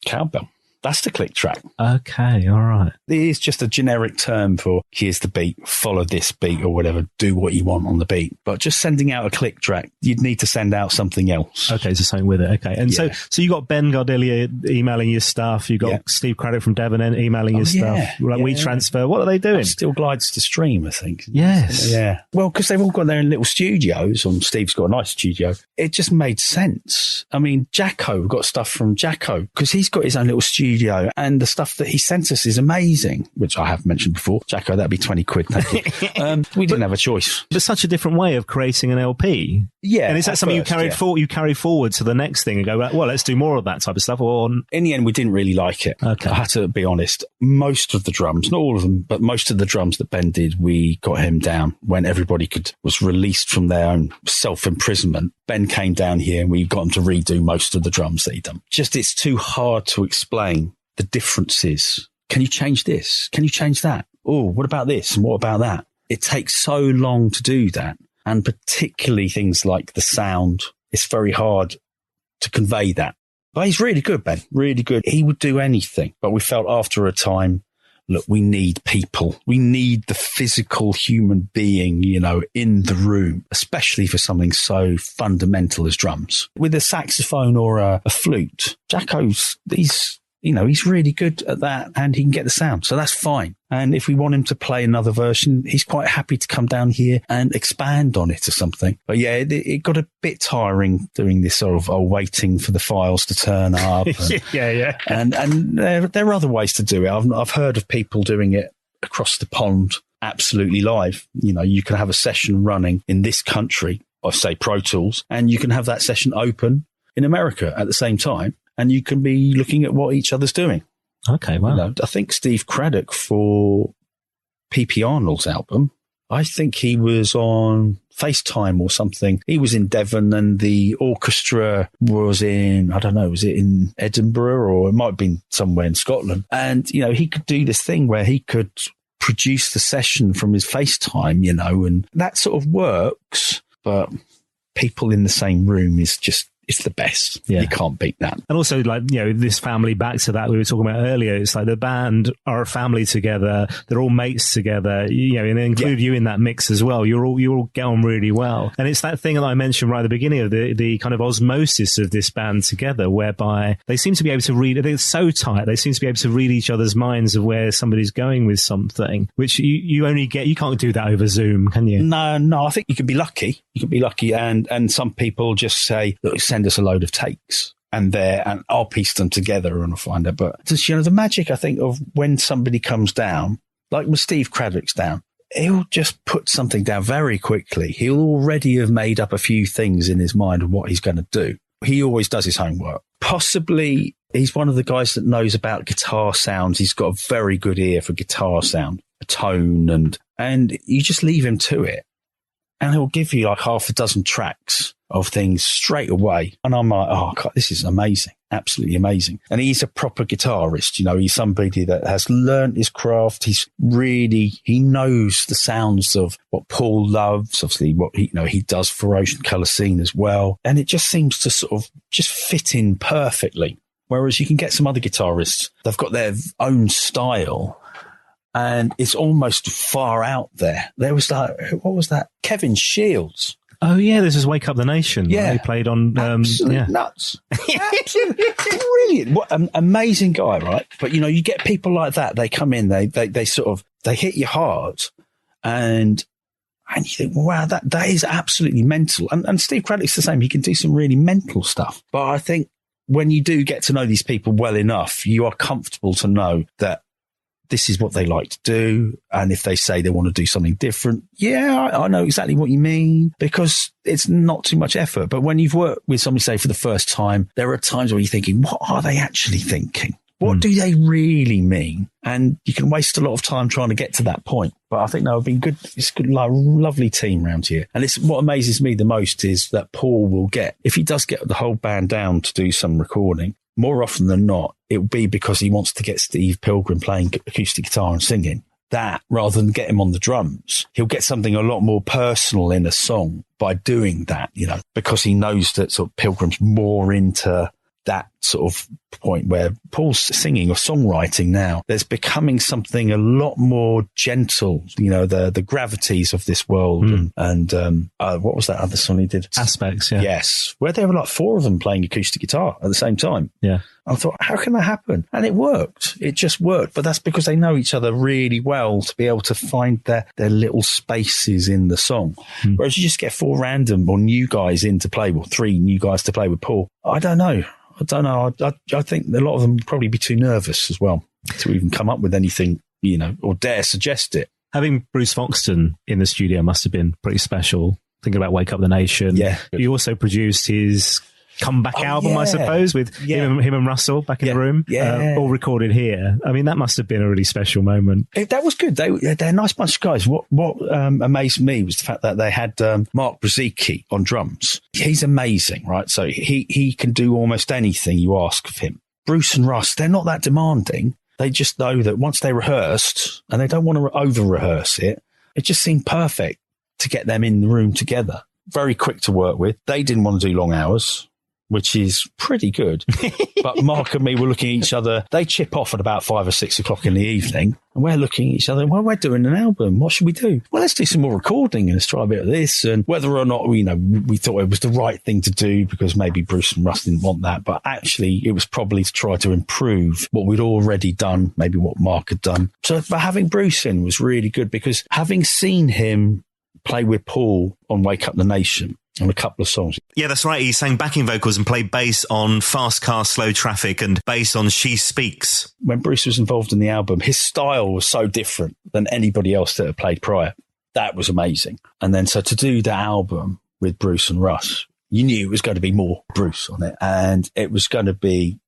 Cowbell. That's the click track. Okay, all right. It is just a generic term for here's the beat, follow this beat or whatever, do what you want on the beat. But just sending out a click track, you'd need to send out something else. Okay, so something with it. Okay. And so you got Ben Gardelia emailing your stuff. You got Steve Craddock from Devon emailing your stuff. Like WeTransfer. What are they doing? Still glides to stream, I think. Yes. Yeah. Well, because they've all got their own little studios, and Steve's got a nice studio. It just made sense. I mean, Jacko got stuff from Jacko because he's got his own little studio, and the stuff that he sent us is amazing, which I have mentioned before. Jacko, that'd be 20 quid. Thank you. We didn't have a choice. But such a different way of creating an LP. Yeah. And is that something you carry forward to the next thing and go, well, let's do more of that type of stuff? Or in the end, we didn't really like it. Okay. I had to be honest. Most of the drums, not all of them, but most of the drums that Ben did, we got him down when everybody was released from their own self-imprisonment. Ben came down here and we got him to redo most of the drums that he'd done. Just, it's too hard to explain the differences. Can you change this? Can you change that? Oh, what about this? And what about that? It takes so long to do that. And particularly things like the sound, it's very hard to convey that. But he's really good, Ben, really good. He would do anything. But we felt after a time, look, we need people. We need the physical human being, in the room, especially for something so fundamental as drums. With a saxophone or a flute, Jacko's, he's really good at that, and he can get the sound. So that's fine. And if we want him to play another version, he's quite happy to come down here and expand on it or something. But yeah, it got a bit tiring doing this sort of waiting for the files to turn up. And, yeah. And there are other ways to do it. I've heard of people doing it across the pond, absolutely live. You can have a session running in this country, I say Pro Tools, and you can have that session open in America at the same time. And you can be looking at what each other's doing. Okay, wow. I think Steve Craddock for P.P. Arnold's album, I think he was on FaceTime or something. He was in Devon and the orchestra was in, I don't know, was it in Edinburgh or it might have been somewhere in Scotland. And, he could do this thing where he could produce the session from his FaceTime, and that sort of works. But people in the same room is just, it's the best. Yeah. You can't beat that. And also, like, you know, this family, back to that we were talking about earlier, it's like the band are a family together. They're all mates together, you know, and they include you in that mix as well. You all get on really well. And it's that thing that I mentioned right at the beginning of the kind of osmosis of this band together, whereby they seem to be able to read, they're so tight, they seem to be able to read each other's minds of where somebody's going with something, which you only get, you can't do that over Zoom, can you? No, I think you could be lucky. You could be lucky, and some people just say, look, send us a load of takes. And I'll piece them together and I'll find it. But just, you know, the magic, I think, of when somebody comes down, like when Steve Craddock's down, he'll just put something down very quickly. He'll already have made up a few things in his mind of what he's going to do. He always does his homework. Possibly he's one of the guys that knows about guitar sounds. He's got a very good ear for guitar sound, a tone, and you just leave him to it. And he'll give you like half a dozen tracks of things straight away. And I'm like, oh, God, this is amazing. Absolutely amazing. And he's a proper guitarist. You know, he's somebody that has learned his craft. He knows the sounds of what Paul loves, obviously what he does for Ocean Colour Scene as well. And it just seems to sort of just fit in perfectly. Whereas you can get some other guitarists, they've got their own style. And it's almost far out there. There was what was that? Kevin Shields. Oh, yeah, this is Wake Up the Nation. Yeah. He played on... Absolute nuts. Absolutely brilliant. What an amazing guy, right? But, you know, you get people like that. They come in, they sort of, they hit you hard. And you think, wow, that is absolutely mental. And Steve Craddock's the same. He can do some really mental stuff. But I think when you do get to know these people well enough, you are comfortable to know that this is what they like to do. And if they say they want to do something different, I know exactly what you mean, because it's not too much effort. But when you've worked with somebody, say, for the first time, there are times where you're thinking, what are they actually thinking? What do they really mean? And you can waste a lot of time trying to get to that point. But I think they've been good. It's a good, like, lovely team around here. And it's what amazes me the most is that Paul will get, if he does get the whole band down to do some recording, more often than not, it will be because he wants to get Steve Pilgrim playing acoustic guitar and singing. That, rather than get him on the drums, he'll get something a lot more personal in a song by doing that, you know, because he knows that sort of Pilgrim's more into that sort of point where Paul's singing or songwriting now. There's becoming something a lot more gentle, you know, the gravities of this world. And what was that other song he did? Aspects, yeah. Yes. Where there were like 4 of them playing acoustic guitar at the same time. Yeah. I thought, how can that happen? And it worked. It just worked. But that's because they know each other really well to be able to find their little spaces in the song. Whereas you just get 4 random or new guys in to play, or 3 new guys to play with Paul. I don't know. I think a lot of them would probably be too nervous as well to even come up with anything, you know, or dare suggest it. Having Bruce Foxton in the studio must have been pretty special. Thinking about Wake Up the Nation. Yeah. You also produced his comeback album, I suppose, with him and Russell back in the room. Yeah. All recorded here. I mean, that must have been a really special moment. That was good. They're a nice bunch of guys. What amazed me was the fact that they had Mark Brzezicki on drums. He's amazing, right? So he can do almost anything you ask of him. Bruce and Russ, they're not that demanding. They just know that once they rehearsed, and they don't want to over-rehearse it, it just seemed perfect to get them in the room together. Very quick to work with. They didn't want to do long hours, which is pretty good. But Mark and me were looking at each other. They chip off at about 5 or 6 o'clock in the evening. And we're looking at each other. Well, we're doing an album. What should we do? Well, let's do some more recording and let's try a bit of this. And whether or not, you know, we thought it was the right thing to do because maybe Bruce and Russ didn't want that. But actually, it was probably to try to improve what we'd already done, maybe what Mark had done. So but having Bruce in was really good because having seen him play with Paul on Wake Up the Nation, on a couple of songs. Yeah, that's right. He sang backing vocals and played bass on Fast Car, Slow Traffic and bass on She Speaks. When Bruce was involved in the album, his style was so different than anybody else that had played prior. That was amazing. And then so to do the album with Bruce and Russ, you knew it was going to be more Bruce on it. And it was going to be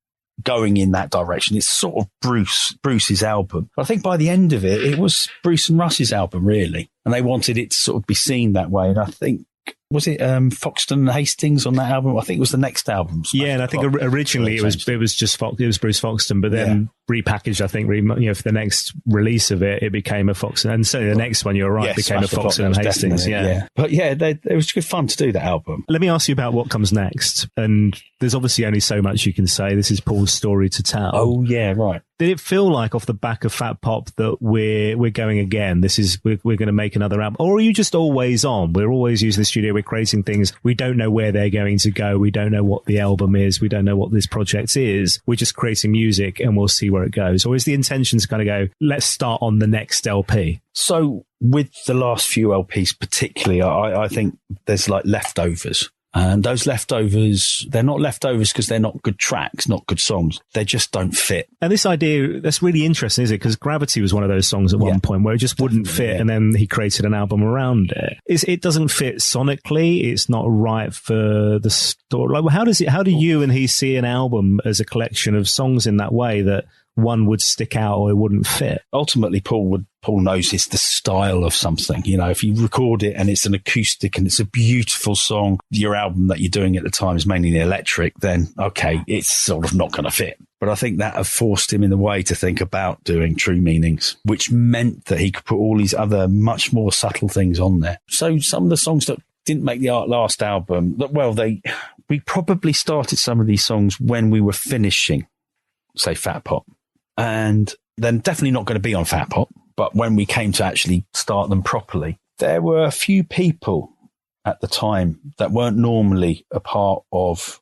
going in that direction. It's sort of Bruce's album. But I think by the end of it, it was Bruce and Russ's album, really. And they wanted it to sort of be seen that way. And I think, was it Foxton and Hastings on that album? I think it was the next album. Yeah, and I think originally it was Bruce Foxton, but then repackaged, I think, for the next release of it, it became a Fox, and certainly the next one, you're right, became a Fox and Hastings. Yeah. But yeah, it was good fun to do that album. Let me ask you about what comes next. And there's obviously only so much you can say. This is Paul's story to tell. Oh yeah, right. Did it feel like off the back of Fat Pop that we're going again? We're going to make another album, or are you just always on? We're always using the studio. We're creating things. We don't know where they're going to go. We don't know what the album is. We don't know what this project is. We're just creating music, and we'll see where it goes. Or is the intention to kind of go, let's start on the next LP? So with the last few LPs, particularly, I think there's like leftovers. And those leftovers, they're not leftovers because they're not good tracks, not good songs. They just don't fit. And this idea, that's really interesting, is it? Because Gravity was one of those songs at one point where it just wouldn't fit. Yeah. And then he created an album around it. It doesn't fit sonically. It's not right for the story. Like, how do you and he see an album as a collection of songs in that way that one would stick out or it wouldn't fit? Ultimately, Paul knows it's the style of something. You know, if you record it and it's an acoustic and it's a beautiful song, your album that you're doing at the time is mainly electric, then okay, it's sort of not going to fit. But I think that have forced him in the way to think about doing True Meanings, which meant that he could put all these other much more subtle things on there. So some of the songs that didn't make the last album, we probably started some of these songs when we were finishing, say, Fat Pop. And then definitely not going to be on Fat Pop. But when we came to actually start them properly, there were a few people at the time that weren't normally a part of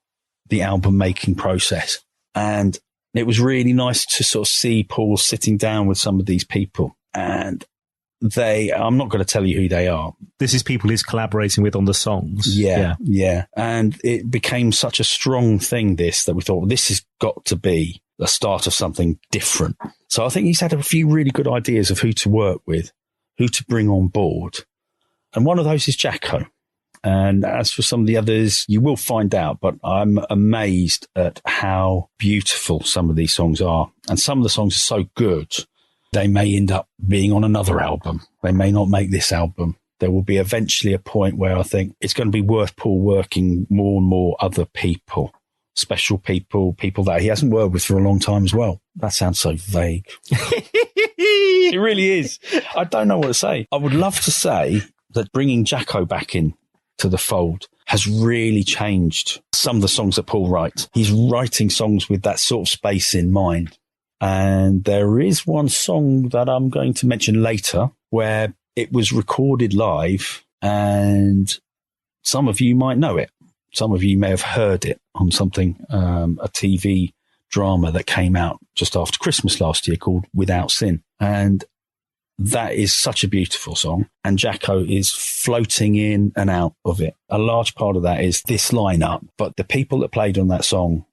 the album making process. And it was really nice to sort of see Paul sitting down with some of these people. And I'm not going to tell you who they are. This is people he's collaborating with on the songs. Yeah. And it became such a strong thing, that we thought, well, this has got to be the start of something different. So I think he's had a few really good ideas of who to work with, who to bring on board. And one of those is Jacko. And as for some of the others, you will find out, but I'm amazed at how beautiful some of these songs are. And some of the songs are so good, they may end up being on another album. They may not make this album. There will be eventually a point where I think it's going to be worth Paul working more and more other people. Special people that he hasn't worked with for a long time as well. That sounds so vague. It really is. I don't know what to say. I would love to say that bringing Jacko back in to the fold has really changed some of the songs that Paul writes. He's writing songs with that sort of space in mind. And there is one song that I'm going to mention later where it was recorded live, and some of you might know it. Some of you may have heard it on something, a TV drama that came out just after Christmas last year called Without Sin. And that is such a beautiful song. And Jacko is floating in and out of it. A large part of that is this lineup. But the people that played on that song,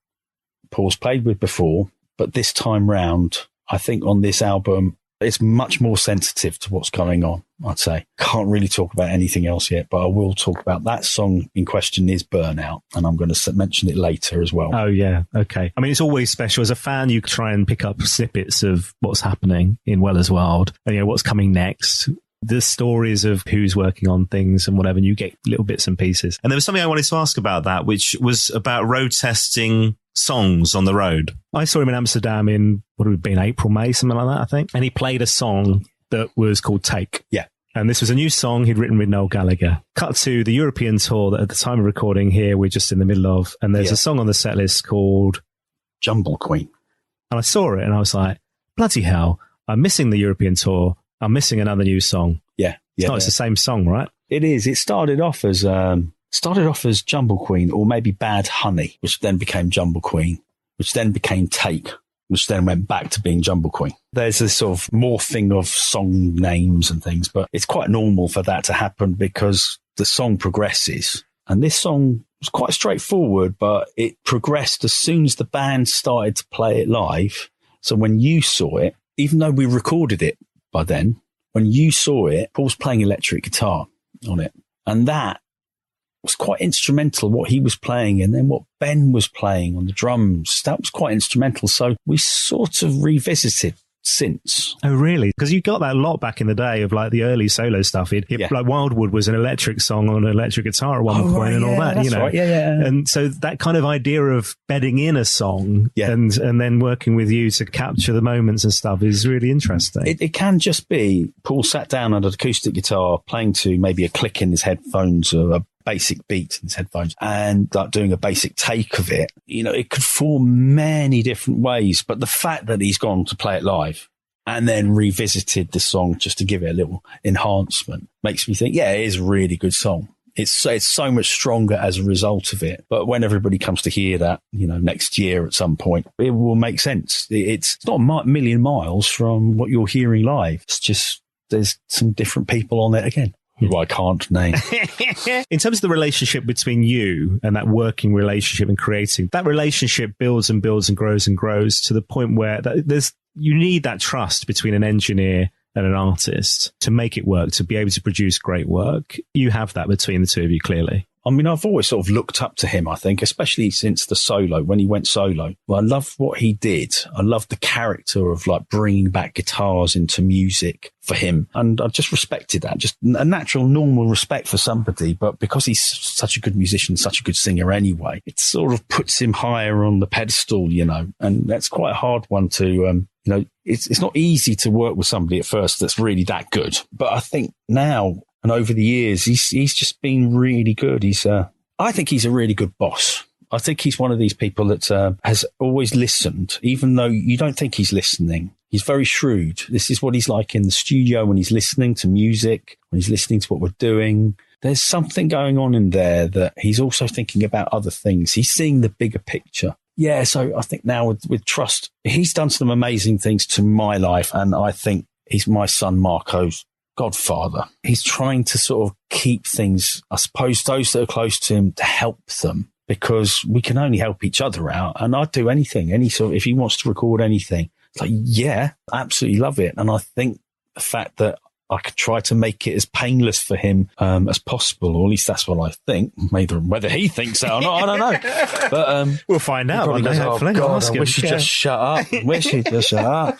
Paul's played with before. But this time round, I think on this album, it's much more sensitive to what's going on, I'd say. Can't really talk about anything else yet, but I will talk about that song in question is Burnout, and I'm going to mention it later as well. Oh, yeah. Okay. I mean, it's always special. As a fan, you try and pick up snippets of what's happening in Weller's World, and, what's coming next. The stories of who's working on things and whatever, and you get little bits and pieces. And there was something I wanted to ask about that, which was about road testing songs on the road. I saw him in Amsterdam in, what would it have been, April, May, something like that, I think. And he played a song that was called Take. Yeah. And this was a new song he'd written with Noel Gallagher. Cut to the European tour that at the time of recording here, we're just in the middle of. And there's a song on the set list called Jumble Queen. And I saw it and I was like, bloody hell, I'm missing the European tour. I'm missing another new song. Yeah. It's the same song, right? It is. It started off as Jumble Queen, or maybe Bad Honey, which then became Jumble Queen, which then became Take, which then went back to being Jumble Queen. There's this sort of morphing of song names and things, but it's quite normal for that to happen because the song progresses. And this song was quite straightforward, but it progressed as soon as the band started to play it live. So when you saw it, even though we recorded it by then, when you saw it, Paul's playing electric guitar on it. And that was quite instrumental, what he was playing, and then what Ben was playing on the drums. That was quite instrumental. So we sort of revisited synths. Oh, really? Because you got that a lot back in the day of like the early solo stuff. Like Wildwood was an electric song on an electric guitar at one point and all that, you know. Right. Yeah. And so that kind of idea of bedding in a song and then working with you to capture the moments and stuff is really interesting. It can just be Paul sat down on an acoustic guitar playing to maybe a click in his headphones or a basic beat in his headphones and like doing a basic take of it. You know, it could form many different ways, but the fact that he's gone to play it live and then revisited the song just to give it a little enhancement makes me think, it is a really good song. It's so much stronger as a result of it. But when everybody comes to hear that, you know, next year at some point, it will make sense. It's not a million miles from what you're hearing live. It's just there's some different people on it again. Who I can't name. In terms of the relationship between you and that working relationship and creating, that relationship builds and builds and grows to the point where you need that trust between an engineer and an artist to make it work, to be able to produce great work. You have that between the two of you, clearly. I mean, I've always sort of looked up to him, I think, especially since the solo, when he went solo. Well, I love what he did. I love the character of like bringing back guitars into music for him. And I just respected that, just a natural, normal respect for somebody. But because he's such a good musician, such a good singer anyway, it sort of puts him higher on the pedestal, you know, and that's quite a hard one to, you know, it's not easy to work with somebody at first that's really that good. But I think now, and over the years, he's just been really good. I think he's a really good boss. I think he's one of these people that has always listened, even though you don't think he's listening. He's very shrewd. This is what he's like in the studio when he's listening to music, when he's listening to what we're doing. There's something going on in there that he's also thinking about other things. He's seeing the bigger picture. Yeah, so I think now with Trust, he's done some amazing things to my life, and I think he's my son Marco's godfather. He's trying to sort of keep things, I suppose, those that are close to him, to help them, because we can only help each other out. And I'd do anything, if he wants to record anything, it's like, yeah, absolutely love it. And I think the fact that I could try to make it as painless for him as possible, or at least that's what I think. Maybe whether he thinks that or not, I don't know. But we'll find out. Probably goes, hopefully. God, I wish he'd just shut up. Wish he'd just shut up.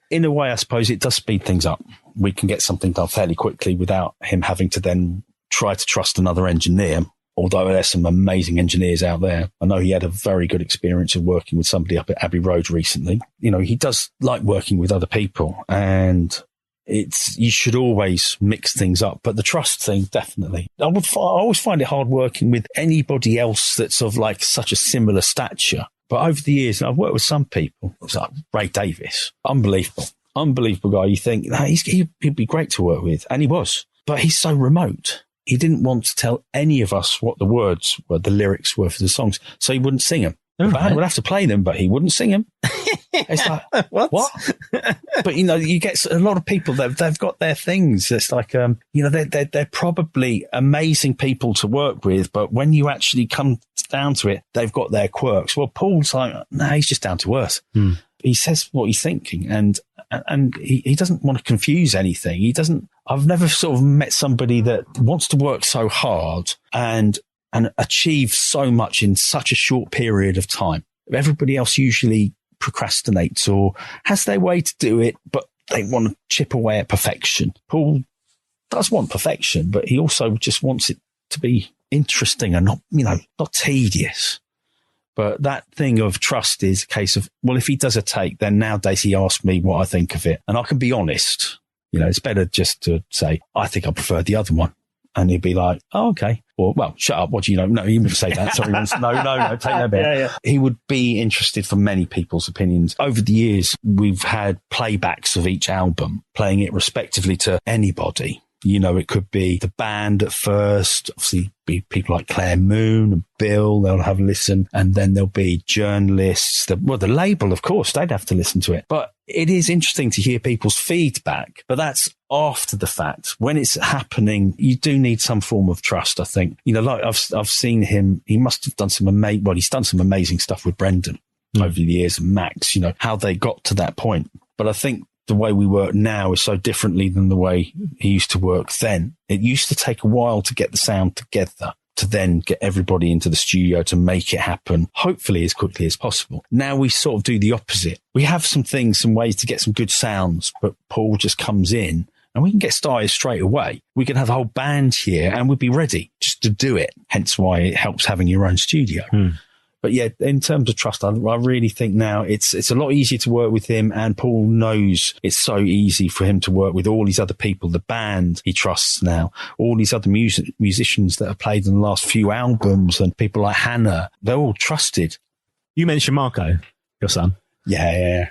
In a way, I suppose it does speed things up. We can get something done fairly quickly without him having to then try to trust another engineer. Although there's some amazing engineers out there. I know he had a very good experience of working with somebody up at Abbey Road recently. You know, he does like working with other people, and you should always mix things up. But the trust thing, definitely. I always find it hard working with anybody else that's of like such a similar stature. But over the years, I've worked with some people. It's like Ray Davis, unbelievable guy. You think he'd be great to work with, and he was. But he's so remote. He didn't want to tell any of us what the words were, the lyrics were for the songs, so he wouldn't sing them. The band would have to play them, but he wouldn't sing them. It's like, what? But, you know, you get a lot of people that they've got their things. It's like, you know, they're probably amazing people to work with, but when you actually come down to it, they've got their quirks. Well, Paul's like, no, he's just down to earth. He says what he's thinking, and he doesn't want to confuse anything. I've never sort of met somebody that wants to work so hard and achieve so much in such a short period of time. Everybody else usually procrastinates or has their way to do it, but they want to chip away at perfection. Paul does want perfection, but he also just wants it to be interesting and not tedious. But that thing of trust is a case of, well, if he does a take, then nowadays he asks me what I think of it, and I can be honest. You know, it's better just to say, I think I prefer the other one. And he'd be like, oh, okay. Or, well, shut up. What do you know? No, he wouldn't say that. Sorry, no, take that bit. Yeah. He would be interested for many people's opinions. Over the years, we've had playbacks of each album, playing it respectively to anybody. You know, it could be the band at first, obviously be people like Claire Moon and Bill, they'll have a listen. And then there'll be journalists, the label, of course, they'd have to listen to it. But it is interesting to hear people's feedback, but that's after the fact. When it's happening, you do need some form of trust, I think. You know, like I've seen him, he must have done he's done some amazing stuff with Brendan over the years, and Max, you know, how they got to that point. But I think the way we work now is so differently than the way he used to work then. It used to take a while to get the sound together. to then get everybody into the studio to make it happen, hopefully as quickly as possible. Now we sort of do the opposite. We have some ways to get some good sounds, but Paul just comes in and we can get started straight away. We can have a whole band here and we'd be ready just to do it. Hence why it helps having your own studio. But yeah, in terms of trust, I really think now it's a lot easier to work with him, and Paul knows it's so easy for him to work with all these other people, the band he trusts now, all these other musicians that have played in the last few albums, and people like Hannah, they're all trusted. You mentioned Marco, your son. Yeah.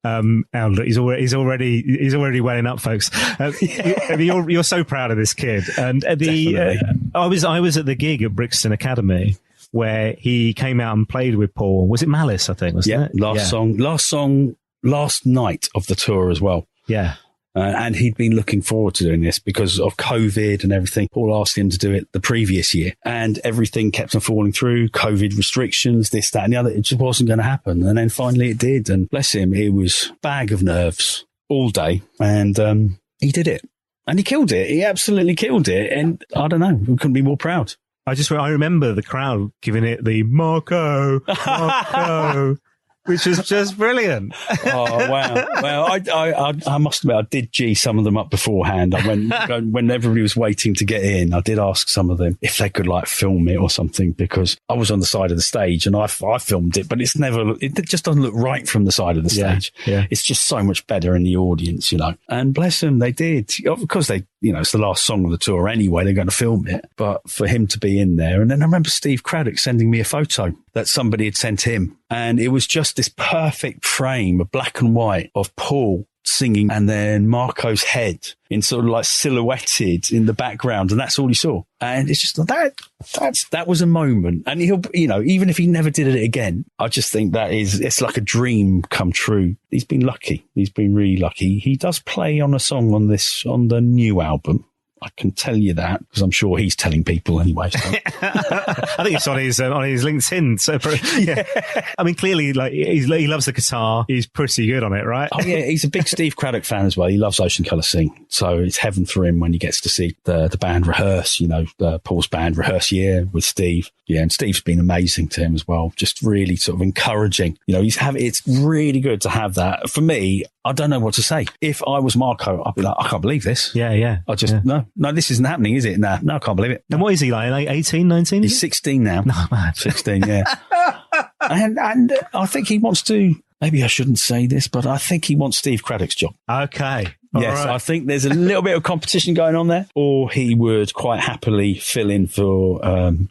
And look, he's already welling up, folks. You're so proud of this kid. And I was at the gig at Brixton Academy where he came out and played with Paul. Was it Malice, I think, wasn't it? Last song, last night of the tour as well. Yeah. And he'd been looking forward to doing this because of COVID and everything. Paul asked him to do it the previous year, and everything kept on falling through. COVID restrictions, this, that, and the other. It just wasn't going to happen. And then finally it did. And bless him, it was a bag of nerves all day. And he did it. And he killed it. He absolutely killed it. And I don't know, we couldn't be more proud. I remember the crowd giving it the Marco, which is just brilliant. Oh, wow. Well, I must admit, I did G some of them up beforehand. When everybody was waiting to get in, I did ask some of them if they could like film it or something, because I was on the side of the stage and I filmed it, but it just doesn't look right from the side of the stage. Yeah. It's just so much better in the audience, you know. And bless them, they did. Because it's the last song of the tour anyway, they're going to film it. But for him to be in there. And then I remember Steve Craddock sending me a photo that somebody had sent him. And it was just this perfect frame of black and white of Paul singing and then Marco's head in sort of like silhouetted in the background. And that's all he saw. And it's just that was a moment. And he'll, even if he never did it again, I just think it's like a dream come true. He's been lucky. He's been really lucky. He does play on a song on the new album. I can tell you that because I'm sure he's telling people anyway. So. I think it's on his LinkedIn. So yeah. I mean, clearly, he loves the guitar. He's pretty good on it, right? Oh yeah, he's a big Steve Craddock fan as well. He loves Ocean Colour Scene, so it's heaven for him when he gets to see the band rehearse. Paul's band rehearse with Steve. Yeah, and Steve's been amazing to him as well. Just really sort of encouraging. It's really good to have that. For me, I don't know what to say. If I was Marco, I'd be like, I can't believe this. Yeah. No, this isn't happening, is it? No, I can't believe it. And what is he like 18, 19? He's 16 now. No, man. 16, yeah. and I think he wants to, maybe I shouldn't say this, but I think he wants Steve Craddock's job. Okay. Yes, right. I think there's a little bit of competition going on there, or he would quite happily fill in for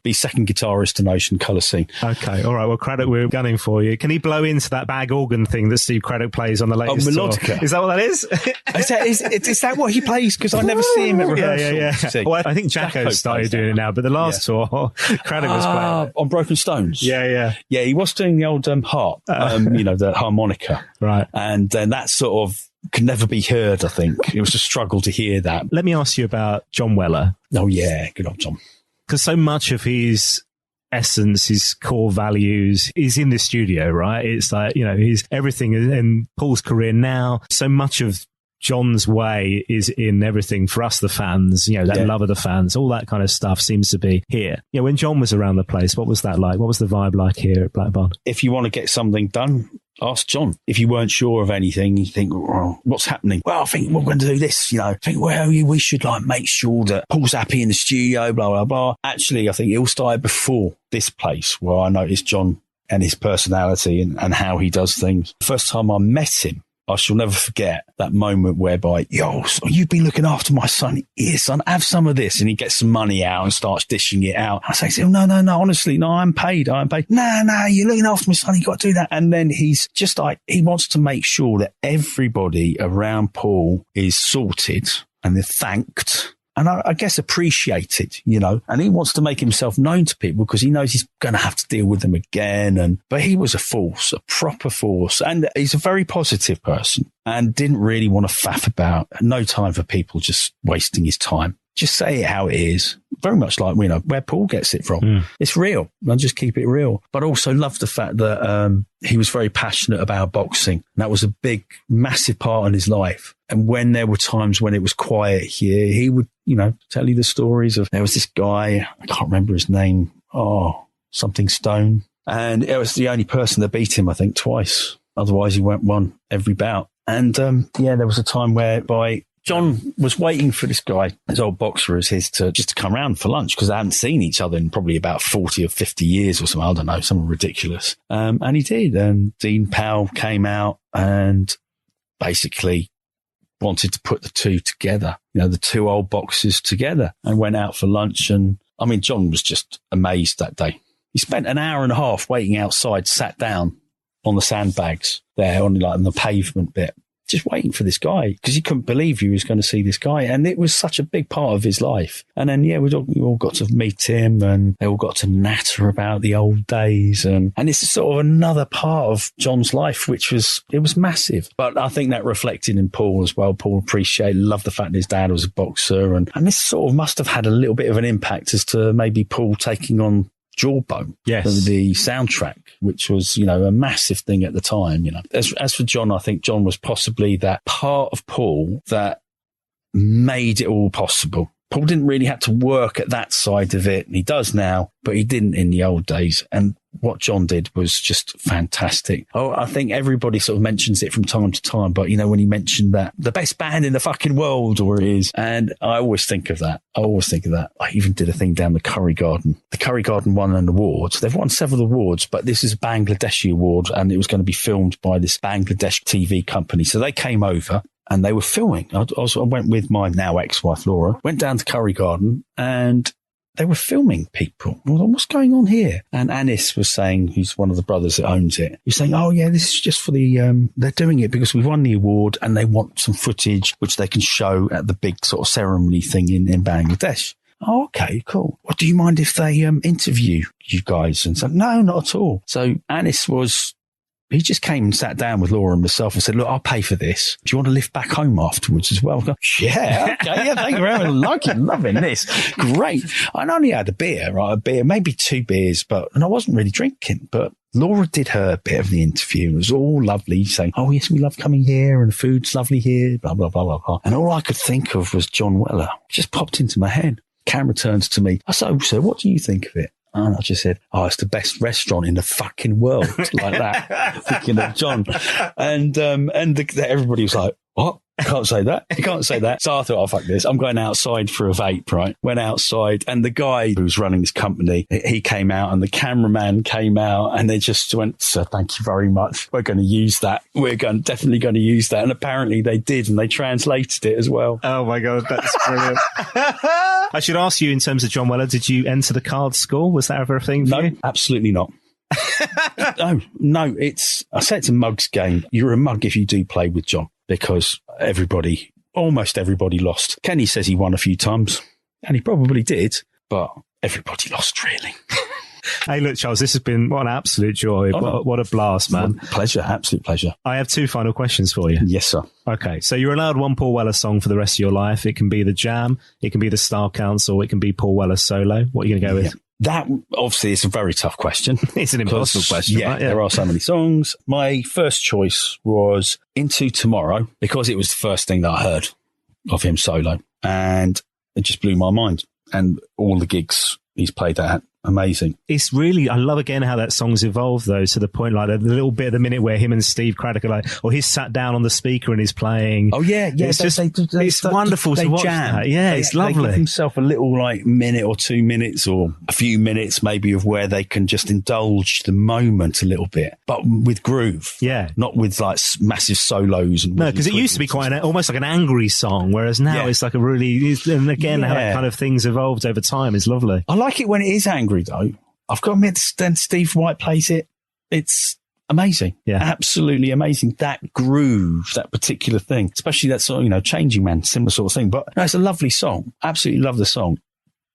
be second guitarist in Ocean Colour Scene. Okay, all right. Well, Craddock, we're gunning for you. Can he blow into that bag organ thing that Steve Craddock plays on the latest melodica? Tour? Is that what that is? Is that what he plays? Because I never see him at rehearsal. Yeah. Well, I think Jacko's started doing it now, but the last tour, Craddock was playing it. On Broken Stones. Yeah. Yeah, he was doing the old harp, the harmonica. Right. And then that sort of could never be heard, I think. It was a struggle to hear that. Let me ask you about John Weller. Oh, yeah. Good old John. Because so much of his essence, his core values is in the studio, right? It's like, he's everything in Paul's career now. So much of John's way is in everything for us, the fans, love of the fans, all that kind of stuff seems to be here. When John was around the place, what was that like? What was the vibe like here at Black Barn? If you want to get something done, ask John. If you weren't sure of anything, you think, what's happening? Well, I think we're going to do this, I think, we should make sure that Paul's happy in the studio, blah, blah, blah. Actually, I think it all started before this place where I noticed John and his personality and how he does things. The first time I met him, I shall never forget that moment whereby, so you've been looking after my son. Yes, son, have some of this. And he gets some money out and starts dishing it out. I say to him, no, honestly, no, I'm paid. No, you're looking after my son. You got to do that. And then he's just he wants to make sure that everybody around Paul is sorted and they're thanked. And I guess appreciated, and he wants to make himself known to people because he knows he's going to have to deal with them again. But he was a force, a proper force. And he's a very positive person. and didn't really want to faff about. No time for people just wasting his time. Just say it how it is. Very much like, where Paul gets it from. It's real. And just keep it real. But also love the fact that he was very passionate about boxing. And that was a big, massive part in his life. And when there were times when it was quiet here, he would, tell you the stories of, there was this guy, I can't remember his name. Something Stone. And it was the only person that beat him, I think, twice. Otherwise, he won every bout. And there was a time whereby John was waiting for this guy, his old boxer as his, to come round for lunch because they hadn't seen each other in probably about 40 or 50 years or something. I don't know, something ridiculous. And he did. And Dean Powell came out and basically wanted to put the two together, the two old boxers together, and went out for lunch. And I mean, John was just amazed that day. He spent an hour and a half waiting outside, sat down on the sandbags there on the pavement bit, just waiting for this guy because he couldn't believe he was going to see this guy. And it was such a big part of his life. And then, we all got to meet him and they all got to natter about the old days. And it's sort of another part of John's life, it was massive. But I think that reflected in Paul as well. Paul loved the fact that his dad was a boxer. And this sort of must have had a little bit of an impact as to maybe Paul taking on Jawbone, the soundtrack, which was, a massive thing at the time, As for John, I think John was possibly that part of Paul that made it all possible. Paul didn't really have to work at that side of it, and he does now, but he didn't in the old days. And what John did was just fantastic. I think everybody sort of mentions it from time to time, but when he mentioned that the best band in the fucking world, or it is, and I always think of that. I even did a thing down the Curry Garden. The Curry Garden won an award. They've won several awards, but this is a Bangladeshi award, and it was going to be filmed by this Bangladesh TV company. So they came over and they were filming. I went with my now ex-wife, Laura, went down to Curry Garden and they were filming people. I was like, what's going on here? And Anis was saying, who's one of the brothers that owns it, he's saying, this is just for they're doing it because we've won the award and they want some footage which they can show at the big sort of ceremony thing in Bangladesh. Oh, okay, cool. Well, do you mind if they interview you guys? And said, no, not at all. So Anis he just came and sat down with Laura and myself and said, look, I'll pay for this. Do you want to lift back home afterwards as well? I go, yeah, okay, yeah, thank you very much. Loving this. Great. I only had a beer, maybe 2 beers, and I wasn't really drinking, but Laura did her bit of the interview. It was all lovely, saying, oh, yes, we love coming here and the food's lovely here, blah, blah, blah, blah, blah. And all I could think of was John Weller. It just popped into my head. Camera turns to me. I said, so what do you think of it? And I just said, it's the best restaurant in the fucking world, like that, thinking of John. And everybody was like, what? You can't say that. You can't say that. So I thought, fuck this. I'm going outside for a vape, right? Went outside and the guy who was running this company, he came out and the cameraman came out and they just went, sir, thank you very much. We're going to use that. Definitely going to use that. And apparently they did, and they translated it as well. Oh my God, that's brilliant. I should ask you, in terms of John Weller, did you enter the card school? Was that ever a thing for you? No, absolutely not. No, I say it's a mug's game. You're a mug if you do play with John, because almost everybody lost. Kenny says he won a few times, and he probably did, but everybody lost, really. Hey, look, Charles, this has been what an absolute joy. What a blast, man. Pleasure, absolute pleasure. I have 2 final questions for you. Yes, sir. Okay, so you're allowed one Paul Weller song for the rest of your life. It can be The Jam, it can be the Style Council, it can be Paul Weller solo. What are you going to go with? That, obviously, is a very tough question. It's an impossible question, right? Yeah, there are so many songs. My first choice was Into Tomorrow, because it was the first thing that I heard of him solo, and it just blew my mind. And all the gigs he's played at, amazing. It's really, I love again how that song's evolved though, to the point like the little bit of the minute where him and Steve Craddock are like, or he's sat down on the speaker and he's playing. Oh yeah. It's wonderful to watch that. Yeah, it's lovely. They give himself a little minute or 2 minutes or a few minutes maybe of where they can just indulge the moment a little bit, but with groove. Yeah. Not with massive solos. No, because it used to be quite almost like an angry song, whereas now it's like a really, and again, how that kind of thing's evolved over time is lovely. I like it when it is angry though. I've got to admit, then Steve White plays it. It's amazing. Yeah. Absolutely amazing. That groove, that particular thing, especially that sort of, Changing Man, similar sort of thing. But no, it's a lovely song. Absolutely love the song.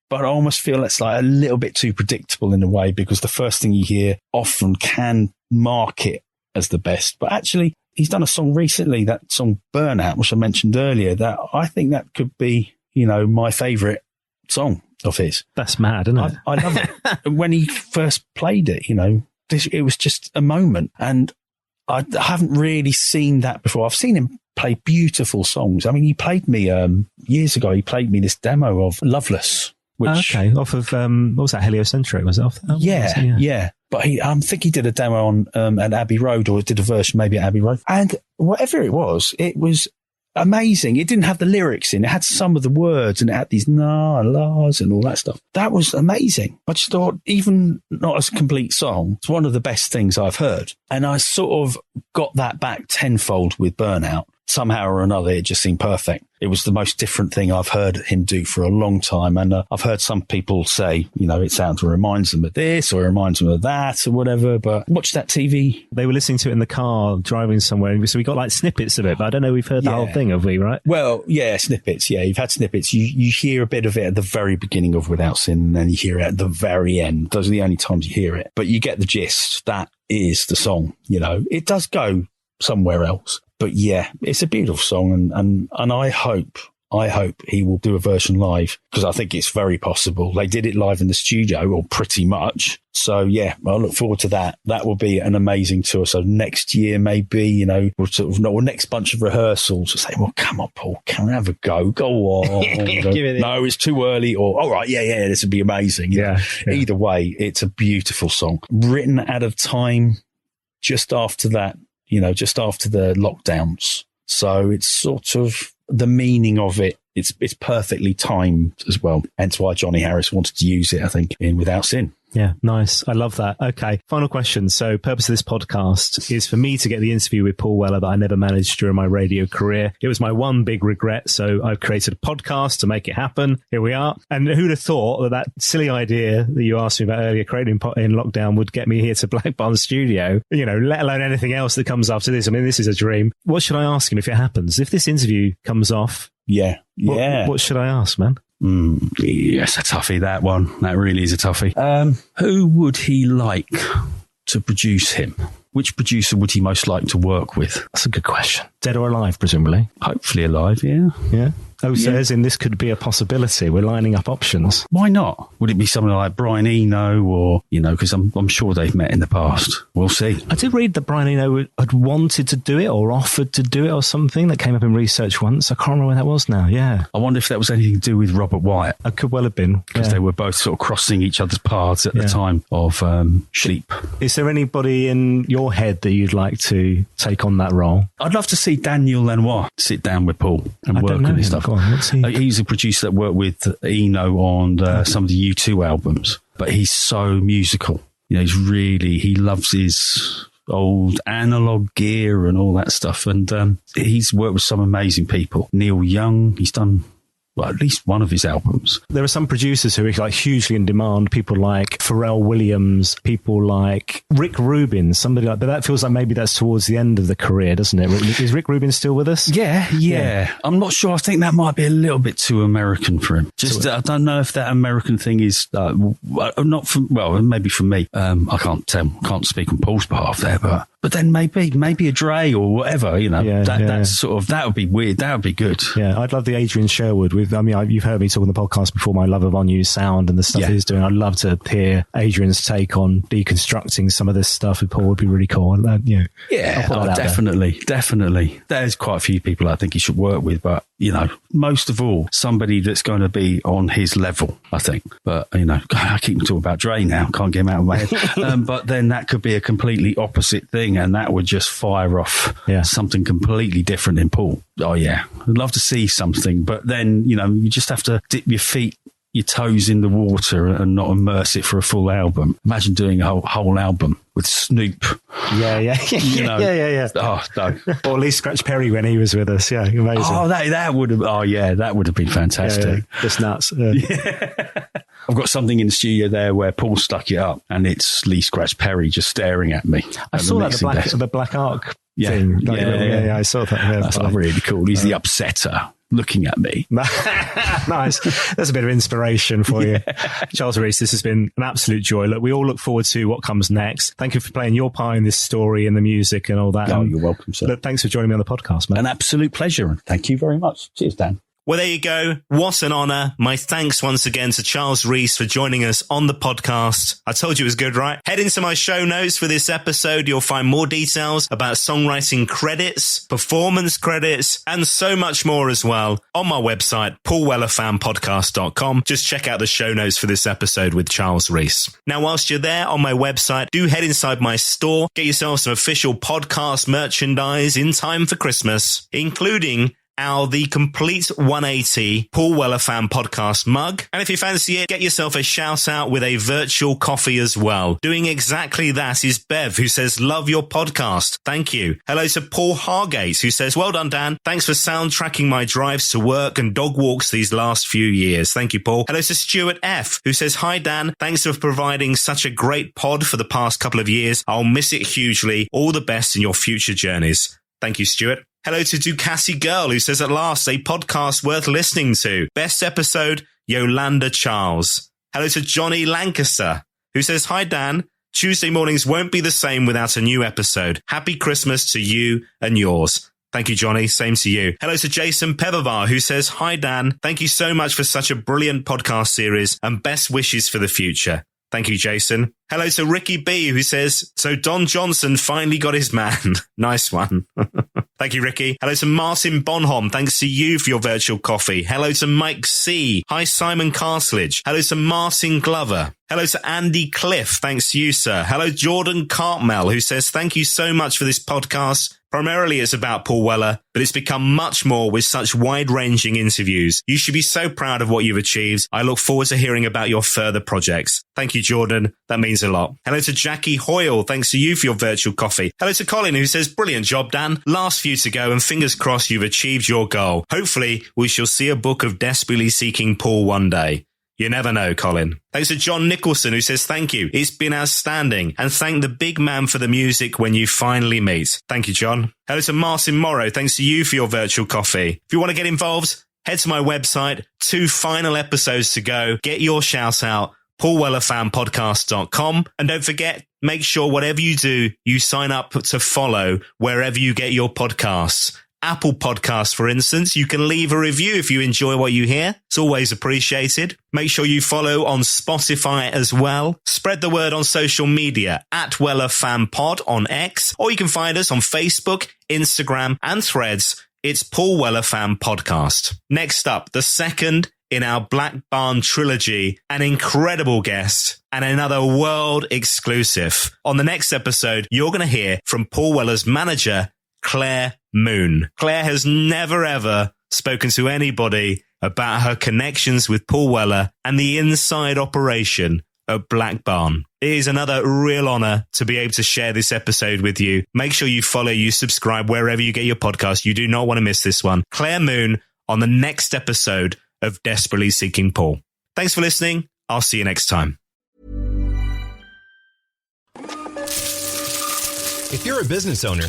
But I almost feel it's like a little bit too predictable in a way, because the first thing you hear often can mark it as the best. But actually, he's done a song recently, that song Burnout, which I mentioned earlier, that I think that could be, my favourite song of his. That's mad, isn't it? I love it. When he first played it, it was just a moment. And I haven't really seen that before. I've seen him play beautiful songs. I mean, he played me, years ago, he played me this demo of Loveless. Which, off of, what was that, Heliocentric? Was it off that? Yeah. But I think he did a demo on at Abbey Road, or did a version maybe at Abbey Road. And whatever it was amazing. It didn't have the lyrics in. It had some of the words, and it had these las and all that stuff. That was amazing. I just thought, even not as a complete song, it's one of the best things I've heard. And I sort of got that back tenfold with Burnout. Somehow or another, it just seemed perfect. It was the most different thing I've heard him do for a long time. And I've heard some people say, it reminds them of this, or it reminds them of that, or whatever. But watch that TV. They were listening to it in the car, driving somewhere. So we got like snippets of it, but I don't know, we've heard the whole thing, have we, right? Well, yeah, snippets. Yeah, you've had snippets. You hear a bit of it at the very beginning of Without Sin, and then you hear it at the very end. Those are the only times you hear it. But you get the gist. That is the song. It does go somewhere else. But yeah, it's a beautiful song, and I hope he will do a version live, because I think it's very possible. They did it live in the studio, or pretty much. So yeah, I look forward to that. That will be an amazing tour. So next year, maybe, we'll next bunch of rehearsals. We'll say, well, come on, Paul, can we have a go? Go on. No, it's too early. Or, all right, yeah, this would be amazing. Yeah. Either way, it's a beautiful song. Written at a time just after that, just after the lockdowns. So it's sort of the meaning of it. It's perfectly timed as well. Hence why Johnny Harris wanted to use it, I think, in Without Sin. Yeah, nice. I love that. Okay, final question. So purpose of this podcast is for me to get the interview with Paul Weller that I never managed during my radio career. It was my one big regret. So I've created a podcast to make it happen. Here we are. And who'd have thought that silly idea that you asked me about earlier, creating in lockdown, would get me here to Black Barn Studio, let alone anything else that comes after this. I mean, this is a dream. What should I ask him if it happens? If this interview comes off? Yeah. What should I ask, man? Yes, a toughie, that one. That really is a toughie. Who would he like to produce him? Which producer would he most like to work with? That's a good question. Dead or alive, presumably? Hopefully alive, yeah. Yeah. Oh, so as in this could be a possibility. We're lining up options. Why not? Would it be something like Brian Eno, or, because I'm sure they've met in the past. We'll see. I did read that Brian Eno had wanted to do it, or offered to do it, or something that came up in research once. I can't remember when that was now. Yeah. I wonder if that was anything to do with Robert Wyatt. It could well have been. Because they were both sort of crossing each other's paths at the time of Sleep. Is there anybody in your head that you'd like to take on that role? I'd love to see Daniel Lanois sit down with Paul and work on his stuff. Go on, what's he? He's a producer that worked with Eno on some of the U2 albums, but he's so musical. He loves his old analog gear and all that stuff. And he's worked with some amazing people. Neil Young, he's done at least one of his albums. There are some producers who are like hugely in demand, people like Pharrell Williams, people like Rick Rubin, somebody like that. That feels like maybe that's towards the end of the career, doesn't it? Is Rick Rubin still with us? Yeah. I'm not sure. I think that might be a little bit too American for him. I don't know if that American thing is not for, maybe for me. I can't speak on Paul's behalf there, but then maybe a Dre or whatever, that's sort of, that would be weird. That would be good. Yeah. I'd love the Adrian Sherwood you've heard me talk on the podcast before, my love of unused sound and the stuff he's doing. I'd love to hear Adrian's take on deconstructing some of this stuff with Paul. Would be really cool. Definitely. There's quite a few people I think he should work with, but most of all, somebody that's going to be on his level, I think. But, I keep talking about Dre now. Can't get him out of my head. But then that could be a completely opposite thing, and that would just fire off something completely different in Paul. Oh, yeah. I'd love to see something. But then, you just have to dip your toes in the water and not immerse it for a full album. Imagine doing a whole album with Snoop. Yeah. Oh, no. Or Lee Scratch Perry when he was with us. Yeah, amazing. Oh, that would have been fantastic. Yeah. Just nuts. Yeah. I've got something in the studio there where Paul stuck it up, and it's Lee Scratch Perry just staring at me. I saw that the Black Ark thing. Yeah, I saw that. Yeah, that's really cool. He's the upsetter. looking at me. Nice. That's a bit of inspiration for you. Charles Rees, this has been an absolute joy. Look, we all look forward to what comes next. Thank you for playing your part in this story and the music and all that. Oh, you're welcome, sir. Look, thanks for joining me on the podcast, man. An absolute pleasure. Thank you very much. Cheers, Dan. Well, there you go. What an honour. My thanks once again to Charles Rees for joining us on the podcast. I told you it was good, right? Head into my show notes for this episode. You'll find more details about songwriting credits, performance credits, and so much more as well on my website, paulwellerfanpodcast.com. Just check out the show notes for this episode with Charles Rees. Now, whilst you're there on my website, do head inside my store, get yourself some official podcast merchandise in time for Christmas, including The Complete 180 Paul Weller Fan Podcast mug. And if you fancy it, get yourself a shout out with a virtual coffee as well. Doing exactly that is Bev, who says, love your podcast. Thank you. Hello to Paul Hargate, who says, well done, Dan. Thanks for soundtracking my drives to work and dog walks these last few years. Thank you, Paul. Hello to Stuart F, who says, hi, Dan. Thanks for providing such a great pod for the past couple of years. I'll miss it hugely. All the best in your future journeys. Thank you, Stuart. Hello to Ducati Girl, who says, at last, a podcast worth listening to. Best episode, Yolanda Charles. Hello to Johnny Lancaster, who says, hi, Dan. Tuesday mornings won't be the same without a new episode. Happy Christmas to you and yours. Thank you, Johnny. Same to you. Hello to Jason Pevavar, who says, hi, Dan. Thank you so much for such a brilliant podcast series and best wishes for the future. Thank you, Jason. Hello to Ricky B, who says, so Don Johnson finally got his man. Nice one. Thank you, Ricky. Hello to Martin Bonham. Thanks to you for your virtual coffee. Hello to Mike C. Hi, Simon Cartledge. Hello to Martin Glover. Hello to Andy Cliff. Thanks to you, sir. Hello, Jordan Cartmel, who says, thank you so much for this podcast. Primarily, it's about Paul Weller, but it's become much more with such wide-ranging interviews. You should be so proud of what you've achieved. I look forward to hearing about your further projects. Thank you, Jordan. That means a lot. Hello to Jackie Hoyle. Thanks to you for your virtual coffee. Hello to Colin, who says, brilliant job, Dan. Last few to go, and fingers crossed you've achieved your goal. Hopefully, we shall see a book of desperately seeking Paul one day. You never know, Colin. Thanks to John Nicholson, who says, thank you. It's been outstanding. And thank the big man for the music when you finally meet. Thank you, John. Hello to Martin Morrow. Thanks to you for your virtual coffee. If you want to get involved, head to my website. 2 final episodes to go. Get your shout out. paulwellerfanpodcast.com. And don't forget, make sure whatever you do, you sign up to follow wherever you get your podcasts. Apple Podcasts, for instance, you can leave a review if you enjoy what you hear. It's always appreciated. Make sure you follow on Spotify as well. Spread the word on social media at WellerFanPod on X, or you can find us on Facebook, Instagram, and Threads. It's Paul Weller Fan Podcast. Next up, the second in our Black Barn trilogy, an incredible guest and another world exclusive. On the next episode, you're going to hear from Paul Weller's manager, Claire Moon. Claire has never ever spoken to anybody about her connections with Paul Weller and the inside operation at Black Barn. It is another real honor to be able to share this episode with you. Make sure you follow, you subscribe wherever you get your podcast. You do not want to miss this one. Claire Moon on the next episode of Desperately Seeking Paul. Thanks for listening. I'll see you next time. If you're a business owner,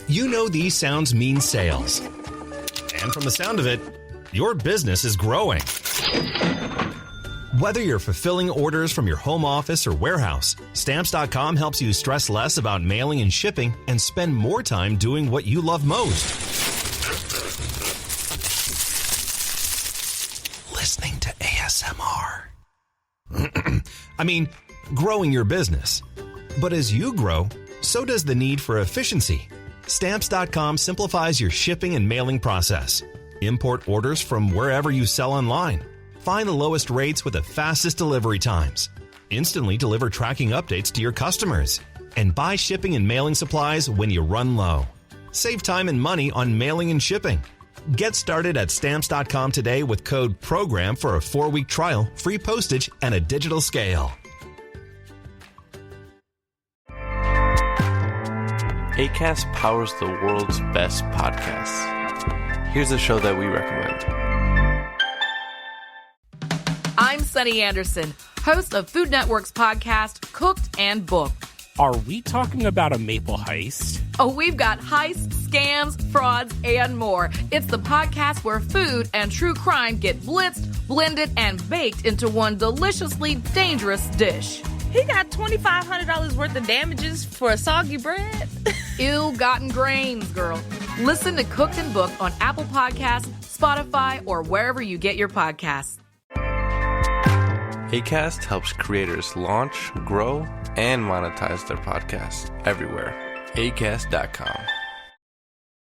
you know these sounds mean sales. And from the sound of it, your business is growing. Whether you're fulfilling orders from your home office or warehouse, Stamps.com helps you stress less about mailing and shipping and spend more time doing what you love most. Listening to ASMR. I mean, growing your business. But as you grow, so does the need for efficiency. Stamps.com simplifies your shipping and mailing process. Import orders from wherever you sell online. Find the lowest rates with the fastest delivery times. Instantly deliver tracking updates to your customers. And buy shipping and mailing supplies when you run low. Save time and money on mailing and shipping. Get started at Stamps.com today with code PROGRAM for a 4-week trial, free postage, and a digital scale. Acast powers the world's best podcasts. Here's a show that we recommend. I'm Sunny Anderson, host of Food Network's podcast, Cooked and Booked. Are we talking about a maple heist? Oh, we've got heists, scams, frauds, and more. It's the podcast where food and true crime get blitzed, blended, and baked into one deliciously dangerous dish. He got $2,500 worth of damages for soggy bread. Ill-gotten grains, girl. Listen to Cooked and Booked on Apple Podcasts, Spotify, or wherever you get your podcasts. Acast helps creators launch, grow, and monetize their podcasts everywhere. Acast.com.